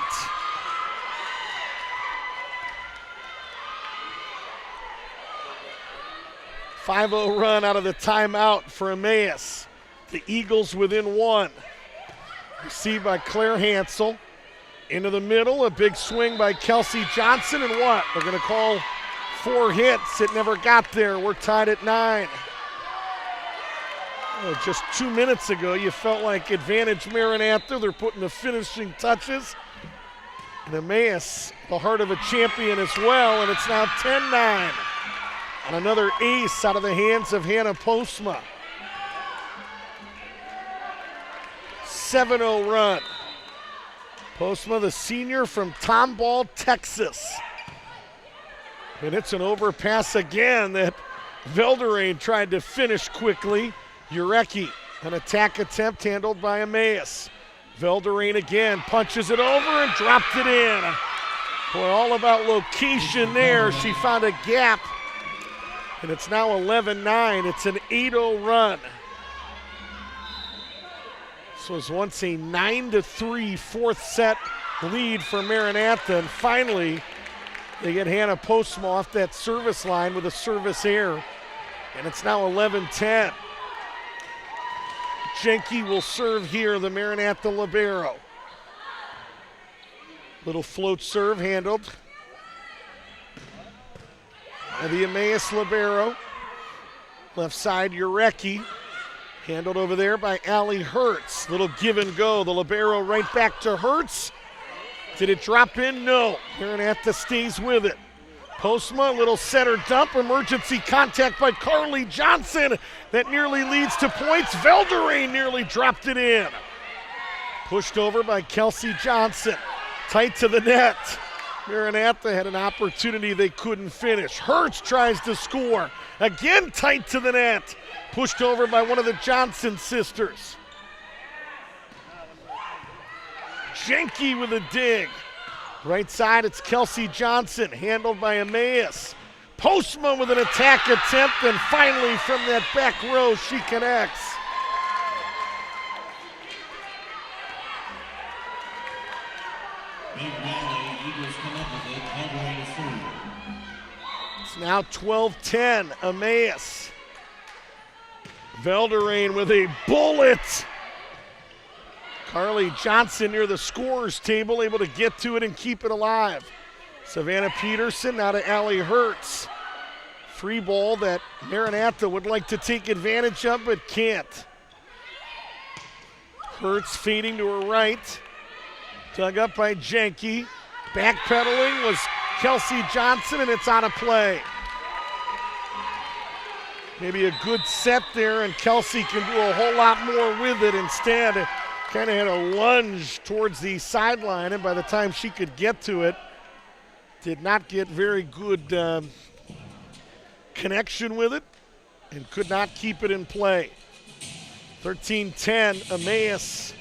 S1: 5-0 run out of the timeout for Emmaus. The Eagles within 1. Received by Claire Hansel. Into the middle, a big swing by Kelsey Johnson, and what? They're going to call 4 hits. It never got there. We're tied at 9. Oh, just 2 minutes ago, you felt like advantage Maranatha. They're putting the finishing touches. And Emmaus, the heart of a champion as well, and it's now 10-9. And another ace out of the hands of Hannah Postma. 7-0 run. Postma, the senior from Tomball, Texas. And it's an overpass again that Velderain tried to finish quickly. Jurecki, an attack attempt handled by Emmaus. Velderain again punches it over and dropped it in. Boy, all about location there. She found a gap. And it's now 11-9. It's an 8-0 run. This was once a 9-3 fourth set lead for Maranatha. And finally, they get Hannah Postma off that service line with a service error. And it's now 11-10. Jenke will serve here, the Maranatha libero. Little float serve handled. And the Emmaus libero. Left side, Jurecki. Handled over there by Allie Hertz. Little give and go. The libero right back to Hertz. Did it drop in? No. Maranatha stays with it. Postma, little center dump. Emergency contact by Carly Johnson. That nearly leads to points. Velderain nearly dropped it in. Pushed over by Kelsey Johnson. Tight to the net. Maranatha had an opportunity they couldn't finish. Hertz tries to score. Again tight to the net. Pushed over by one of the Johnson sisters. Jenke with a dig. Right side, it's Kelsey Johnson, handled by Emmaus. Postma with an attack attempt, and finally from that back row, she connects.
S2: Big rally, Eagles come up with it. Velderain is through.
S1: It's now 12-10, Emmaus. Velderain with a bullet. Carly Johnson near the scorer's table, able to get to it and keep it alive. Savannah Peterson now to Allie Hertz. Free ball that Maranatha would like to take advantage of but can't. Hertz feeding to her right. Dug up by Jenke. Backpedaling was Kelsey Johnson, and it's out of play. Maybe a good set there, and Kelsey can do a whole lot more with it. Instead, kind of had a lunge towards the sideline, and by the time she could get to it, did not get very good connection with it and could not keep it in play. 13-10, Emmaus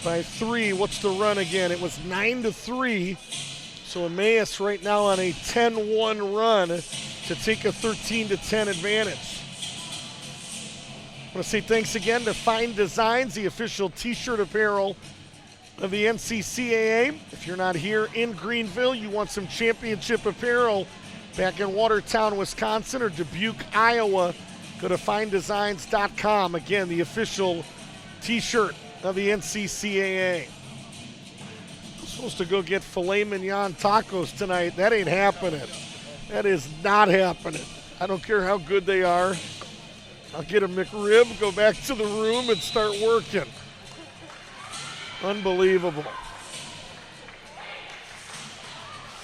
S1: by 3. What's the run again? It was 9-3. So Emmaus right now on a 10-1 run to take a 13-10 advantage. I want to say thanks again to Fine Designs, the official t-shirt apparel of the NCCAA. If you're not here in Greenville, you want some championship apparel back in Watertown, Wisconsin, or Dubuque, Iowa, go to finedesigns.com. Again, the official t-shirt of the NCCAA. I'm supposed to go get filet mignon tacos tonight. That ain't happening. That is not happening. I don't care how good they are. I'll get a McRib, go back to the room, and start working. Unbelievable.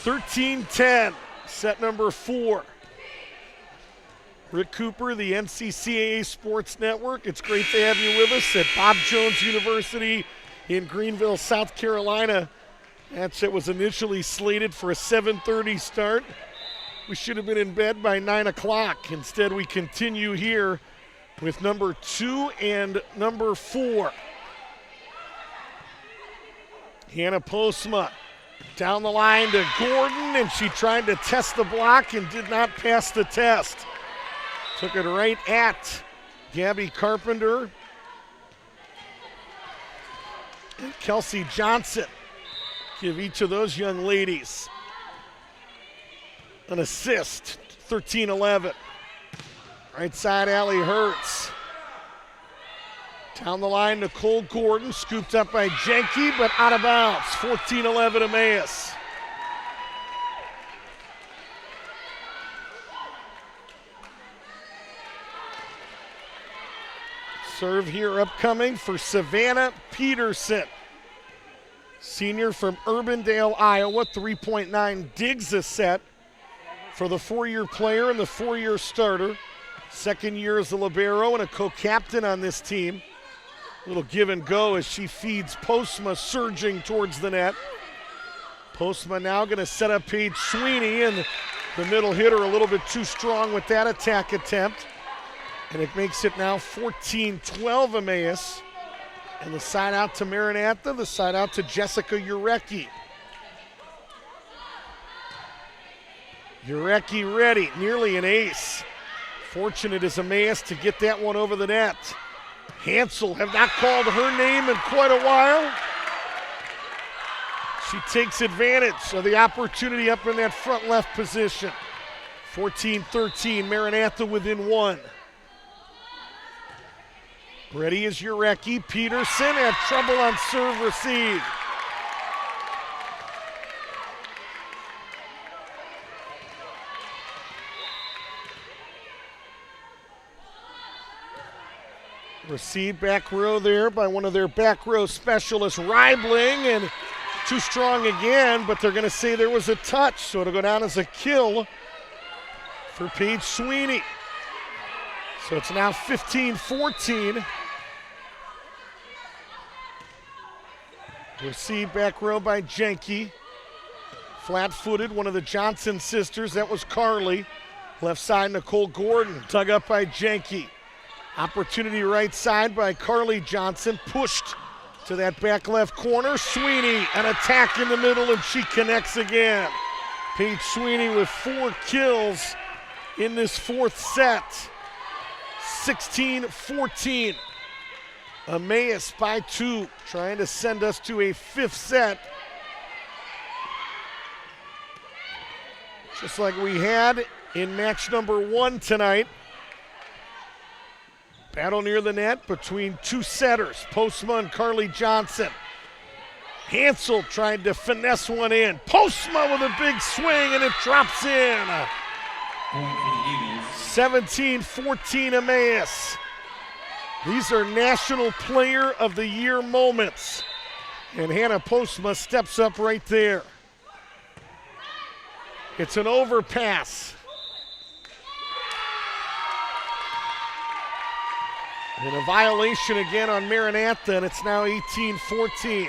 S1: 13-10, set number 4. Rick Cooper, the NCCAA Sports Network. It's great to have you with us at Bob Jones University in Greenville, South Carolina. Match that was initially slated for a 7:30 start. We should have been in bed by 9 o'clock. Instead, we continue here with number 2 and number 4. Hannah Postma down the line to Gordon, and she tried to test the block and did not pass the test. Took it right at Gabby Carpenter. And Kelsey Johnson. Give each of those young ladies an assist. 13-11. Right side, Allie Hertz. Down the line, Nicole Gordon, scooped up by Jenke, but out of bounds. 14-11 Emmaus. Serve here upcoming for Savannah Peterson. Senior from Urbandale, Iowa, 3.9 digs a set for the 4-year player and the 4-year starter. Second year as a libero and a co-captain on this team. Little give and go as she feeds Postma, surging towards the net. Postma now going to set up Paige Sweeney, and the middle hitter a little bit too strong with that attack attempt. And it makes it now 14-12 Emmaus. And the side out to Maranatha, the side out to Jessica Urecki. Urecki ready, nearly an ace. Fortunate is Emmaus to get that one over the net. Hansel have not called her name in quite a while. She takes advantage of the opportunity up in that front left position. 14-13, Maranatha within 1. Ready is Urecki. Peterson had trouble on serve receive. Receive back row there by one of their back row specialists, Reibling, and too strong again, but they're going to say there was a touch, so it'll go down as a kill for Paige Sweeney. So it's now 15-14. Receive back row by Jenke. Flat-footed, one of the Johnson sisters. That was Carly. Left side, Nicole Gordon. Dug up by Jenke. Opportunity right side by Carly Johnson. Pushed to that back left corner. Sweeney, an attack in the middle, and she connects again. Paige Sweeney with 4 kills in this fourth set. 16-14. Emmaus by 2, trying to send us to a 5th set. Just like we had in match number 1 tonight. Battle near the net between 2 setters, Postma and Carly Johnson. Hansel tried to finesse one in. Postma with a big swing, and it drops in. 17-14 Emmaus. These are National Player of the Year moments. And Hannah Postma steps up right there. It's an overpass. And a violation again on Maranatha, and it's now 18-14.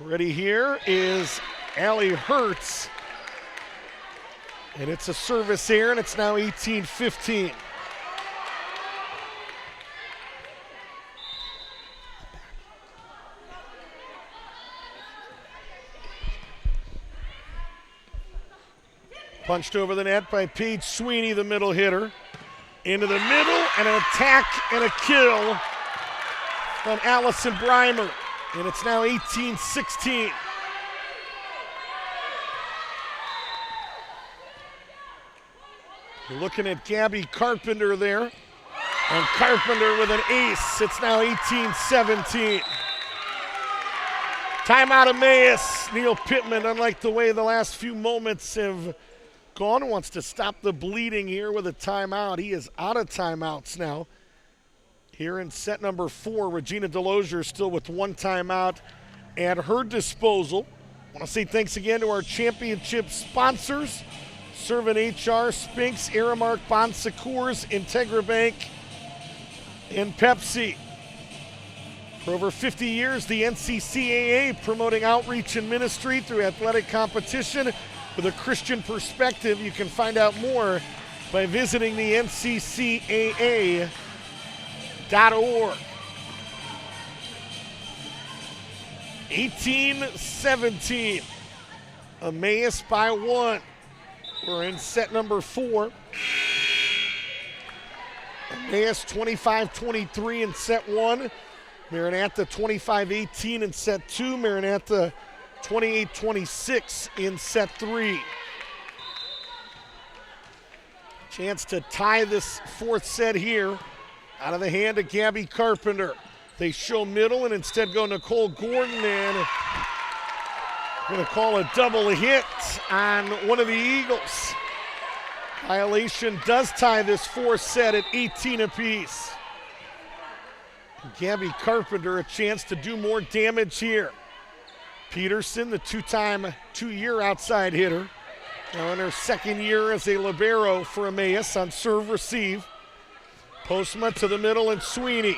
S1: Ready here is Allie Hertz. And it's a service error, and it's now 18-15. Punched over the net by Paige Sweeney, the middle hitter. Into the middle, and an attack and a kill on Allison Breimer. And it's now 18-16. You're looking at Gabby Carpenter there. And Carpenter with an ace. It's now 18-17. Timeout Emmaus. Neil Pittman, unlike the way the last few moments have gone, wants to stop the bleeding here with a timeout. He is out of timeouts now. Here in set number 4, Regina Delosier still with 1 timeout at her disposal. I want to say thanks again to our championship sponsors, Servant HR, Spinks, Aramark, Bon Secours, Integra Bank, and Pepsi. For over 50 years, the NCCAA promoting outreach and ministry through athletic competition with a Christian perspective. You can find out more by visiting the NCCAA.org. 18-17. Emmaus by 1. We're in set number 4. Emmaus 25-23 in set 1. Maranatha 25-18 in set 2. Maranatha 28-26 in set 3. Chance to tie this 4th set here. Out of the hand of Gabby Carpenter. They show middle and instead go Nicole Gordon, and going to call a double hit on one of the Eagles. Violation does tie this 4th set at 18 apiece. Gabby Carpenter a chance to do more damage here. Peterson, the 2-year outside hitter, now in her 2nd year as a libero for Emmaus on serve receive. Postma to the middle, and Sweeney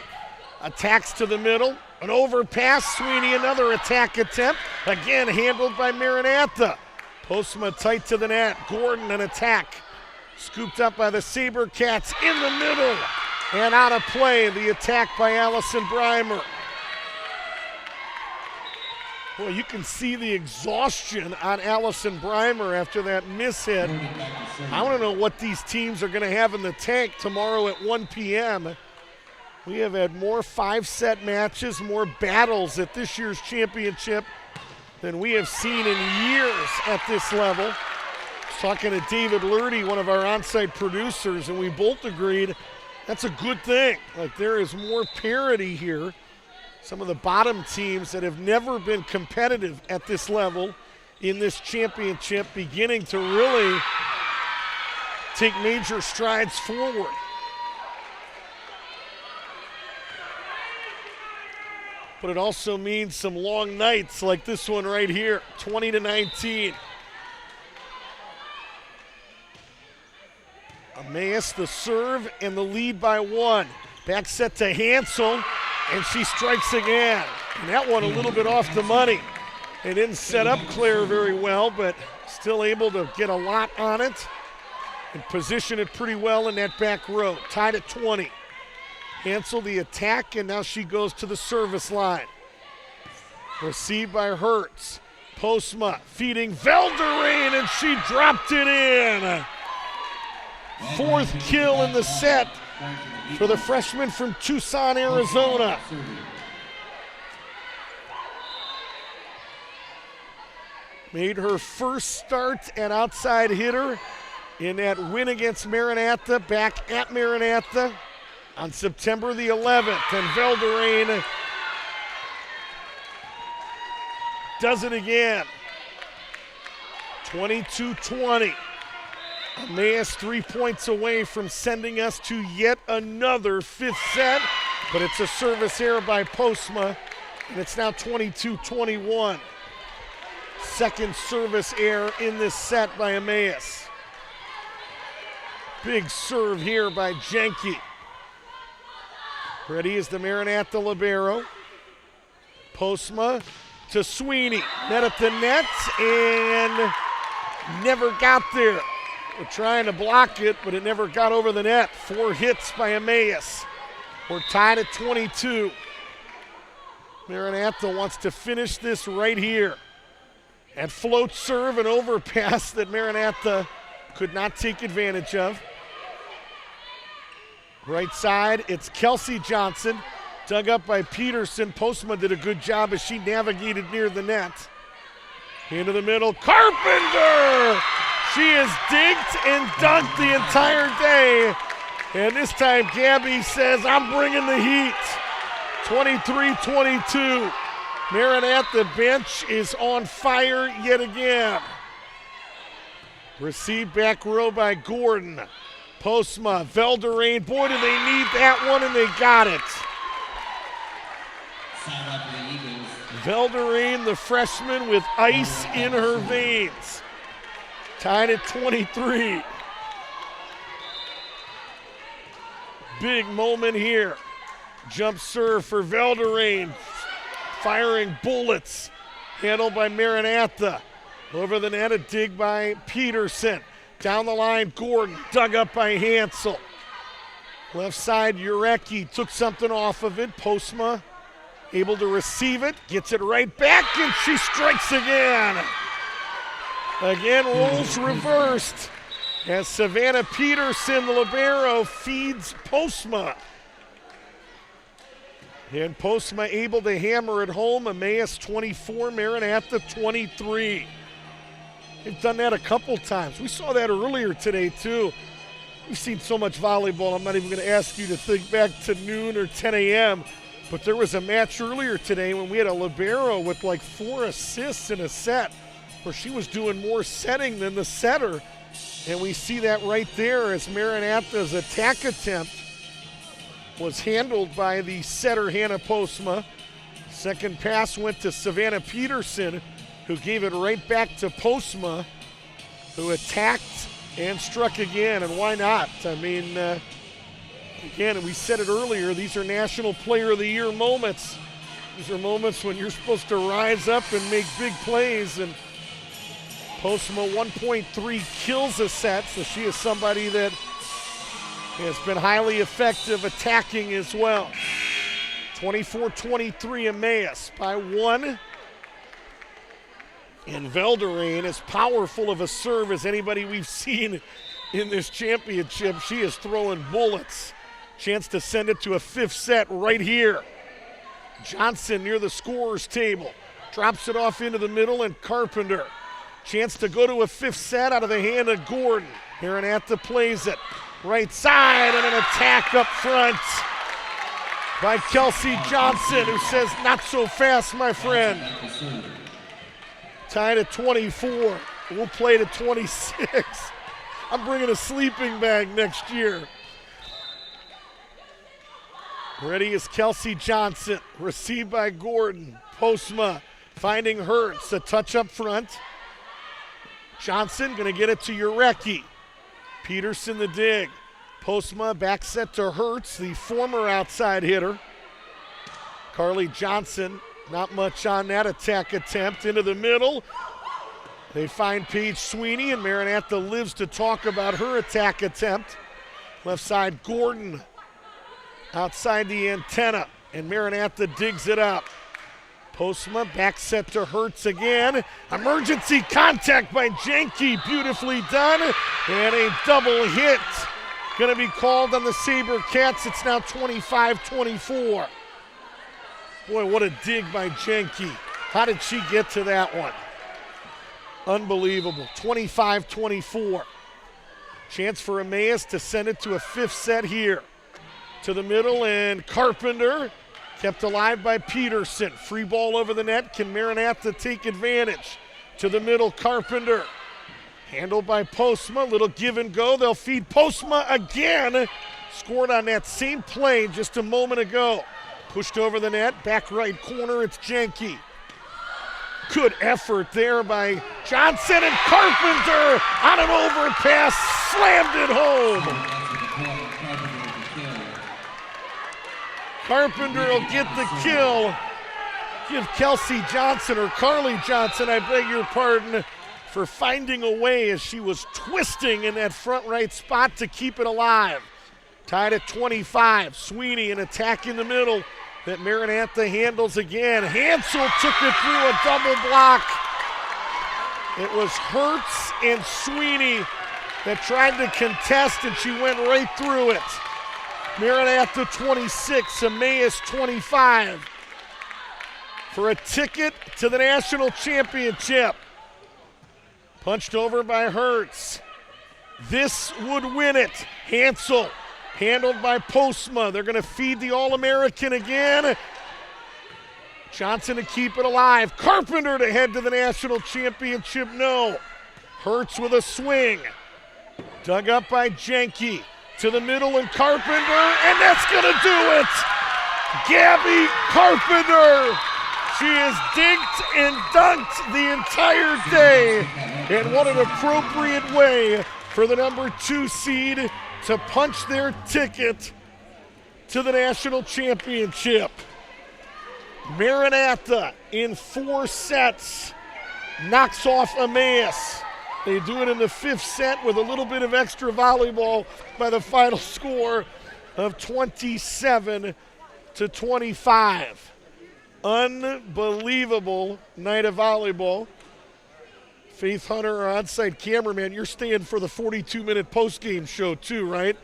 S1: attacks to the middle. An overpass, Sweeney another attack attempt. Again handled by Maranatha. Postma tight to the net. Gordon an attack. Scooped up by the SaberCats in the middle. And out of play, the attack by Allison Breimer. Well, you can see the exhaustion on Allison Breimer after that miss hit. I want to know what these teams are going to have in the tank tomorrow at 1 p.m. We have had more 5-set matches, more battles at this year's championship than we have seen in years at this level. I was talking to David Lurdy, one of our on-site producers, and we both agreed that's a good thing. Like, there is more parity here. Some of the bottom teams that have never been competitive at this level in this championship, beginning to really take major strides forward. But it also means some long nights like this one right here, 20-19. Emmaus the serve and the lead by 1. Back set to Hansel, and she strikes again. And that one a little bit off the money. They didn't set up Claire very well, but still able to get a lot on it and position it pretty well in that back row. Tied at 20. Hansel the attack, and now she goes to the service line. Received by Hertz. Postma feeding Velderain, and she dropped it in. 4th kill in the set for the freshman from Tucson, Arizona. Made her first start at outside hitter in that win against Maranatha, back at Maranatha on September the 11th. And Velderain does it again. 22-20. Emmaus 3 points away from sending us to yet another 5th set, but it's a service error by Postma, and it's now 22-21. Second service error in this set by Emmaus. Big serve here by Jenke. Ready is the Maranatha libero. Postma to Sweeney. Net at the net and never got there. We're trying to block it, but it never got over the net. 4 hits by Emmaus. We're tied at 22. Maranatha wants to finish this right here. And float serve and overpass that Maranatha could not take advantage of. Right side, it's Kelsey Johnson. Dug up by Peterson. Postma did a good job as she navigated near the net. Into the middle, Carpenter! She has dinked and dunked the entire day. And this time Gabby says, I'm bringing the heat. 23-22. Maranatha bench is on fire yet again. Received back row by Gordon. Postma, Velderain. Boy, do they need that one, and they got it. Velderain, the freshman, with ice in her veins. Tied at 23. Big moment here. Jump serve for Velderain. Firing bullets. Handled by Maranatha. Over the net, a dig by Peterson. Down the line, Gordon. Dug up by Hansel. Left side, Urecki took something off of it. Postma able to receive it. Gets it right back, and she strikes again. Again, roles reversed as Savannah Peterson, the libero, feeds Postma. And Postma able to hammer it home. Emmaus 24, Maranatha 23. They've done that a couple times. We saw that earlier today, too. We've seen so much volleyball, I'm not even going to ask you to think back to noon or 10 a.m., but there was a match earlier today when we had a libero with like 4 assists in a set, where she was doing more setting than the setter. And we see that right there as Maranatha's attack attempt was handled by the setter, Hannah Postma. Second pass went to Savannah Peterson, who gave it right back to Postma, who attacked and struck again. And why not? I mean, again, we said it earlier, these are National Player of the Year moments. These are moments when you're supposed to rise up and make big plays. And Postma 1.3 kills a set, so she is somebody that has been highly effective attacking as well. 24-23 Emmaus by 1. And Velderain, as powerful of a serve as anybody we've seen in this championship, she is throwing bullets. Chance to send it to a 5th set right here. Johnson near the scorer's table. Drops it off into the middle, and Carpenter. Chance to go to a 5th set out of the hand of Gordon. Maranatha plays it. Right side, and an attack up front by Kelsey Johnson, who says, not so fast, my friend. Tied at 24. We'll play to 26. I'm bringing a sleeping bag next year. Ready is Kelsey Johnson. Received by Gordon. Postma finding Hertz. A touch up front. Johnson going to get it to Urecki. Peterson the dig. Postma back set to Hertz, the former outside hitter. Carly Johnson, not much on that attack attempt. Into the middle. They find Paige Sweeney, and Maranatha lives to talk about her attack attempt. Left side, Gordon outside the antenna, and Maranatha digs it up. Postma back set to Hertz again. Emergency contact by Jenke, beautifully done, and a double hit. Going to be called on the Sabre Cats. It's now 25-24. Boy, what a dig by Jenke. How did she get to that one? Unbelievable. 25-24. Chance for Emmaus to send it to a fifth set here. To the middle, and Carpenter kept alive by Peterson. Free ball over the net. Can Maranatha take advantage? To the middle, Carpenter. Handled by Postma. Little give and go. They'll feed Postma again. Scored on that same play just a moment ago. Pushed over the net. Back right corner, it's Jenke. Good effort there by Johnson, and Carpenter on an overpass. Slammed it home. Carpenter will get the kill. Give Kelsey Johnson, or Carly Johnson, I beg your pardon, for finding a way as she was twisting in that front right spot to keep it alive. Tied at 25. Sweeney an attack in the middle that Maranatha handles again. Hansel took it through a double block. It was Hertz and Sweeney that tried to contest, and she went right through it. Maranatha 26, Emmaus 25 for a ticket to the national championship. Punched over by Hertz. This would win it. Hansel handled by Postma. They're going to feed the All-American again. Johnson to keep it alive. Carpenter to head to the national championship. No. Hertz with a swing. Dug up by Jenke. To the middle, and Carpenter, and that's going to do it. Gabby Carpenter. She has dinked and dunked the entire day. And what an appropriate way for the number 2 seed to punch their ticket to the national championship. Maranatha in 4 sets knocks off Emmaus. They do it in the 5th set with a little bit of extra volleyball by the final score of 27-25. Unbelievable night of volleyball. Faith Hunter, our onsite cameraman, you're staying for the 42-minute postgame show too, right?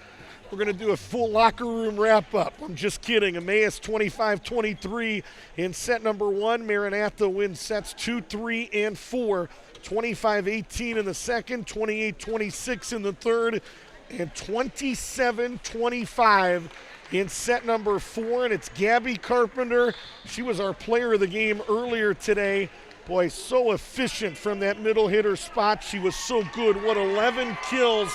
S1: We're going to do a full locker room wrap-up. I'm just kidding. Emmaus 25-23 in set number 1. Maranatha wins sets 2, 3, and 4. 25-18 in the second, 28-26 in the third, and 27-25 in set number 4. And it's Gabby Carpenter. She was our player of the game earlier today. Boy, so efficient from that middle hitter spot. She was so good. What 11 kills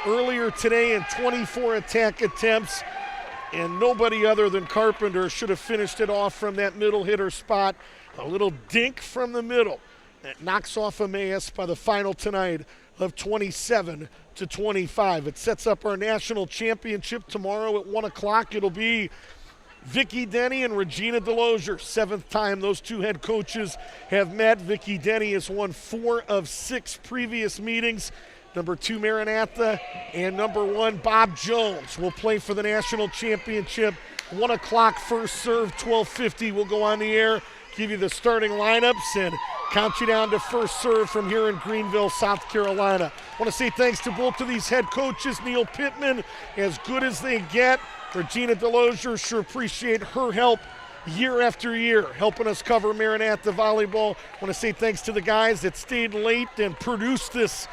S1: earlier today and 24 attack attempts. And nobody other than Carpenter should have finished it off from that middle hitter spot. A little dink from the middle that knocks off Emmaus by the final tonight of 27-25. It sets up our national championship tomorrow at 1 o'clock. It'll be Vicki Denny and Regina Delosier. 7th time those two head coaches have met. Vicki Denny has won 4 of 6 previous meetings. Number 2 Maranatha and number 1 Bob Jones will play for the national championship. 1 o'clock first serve, 12:50 we'll go on the air, give you the starting lineups, and count you down to first serve from here in Greenville, South Carolina. I want to say thanks to both of these head coaches. Neil Pittman, as good as they get. Regina Delosier, sure appreciate her help year after year, helping us cover Maranatha volleyball. I want to say thanks to the guys that stayed late and produced this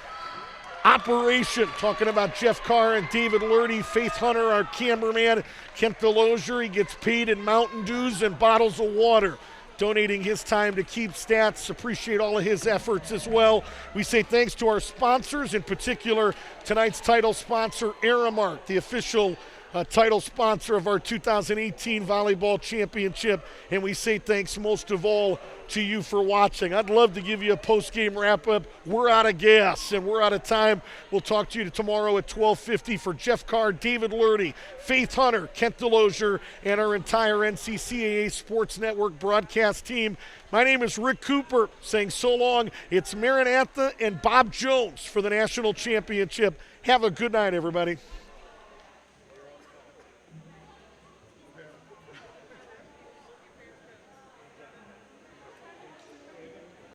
S1: operation. Talking about Jeff Carr and David Lurdy, Faith Hunter, our cameraman, Kent Delosier. He gets paid in Mountain Dews and bottles of water. donating his time to Keep Stats. Appreciate all of his efforts as well. We say thanks to our sponsors, in particular tonight's title sponsor, Aramark, the official title sponsor of our 2018 Volleyball Championship. And we say thanks most of all to you for watching. I'd love to give you a post-game wrap-up. We're out of gas and we're out of time. We'll talk to you tomorrow at 12:50 for Jeff Carr, David Lurdy, Faith Hunter, Kent Delosier, and our entire NCCAA Sports Network broadcast team. My name is Rick Cooper, saying so long. It's Maranatha and Bob Jones for the national championship. Have a good night, everybody.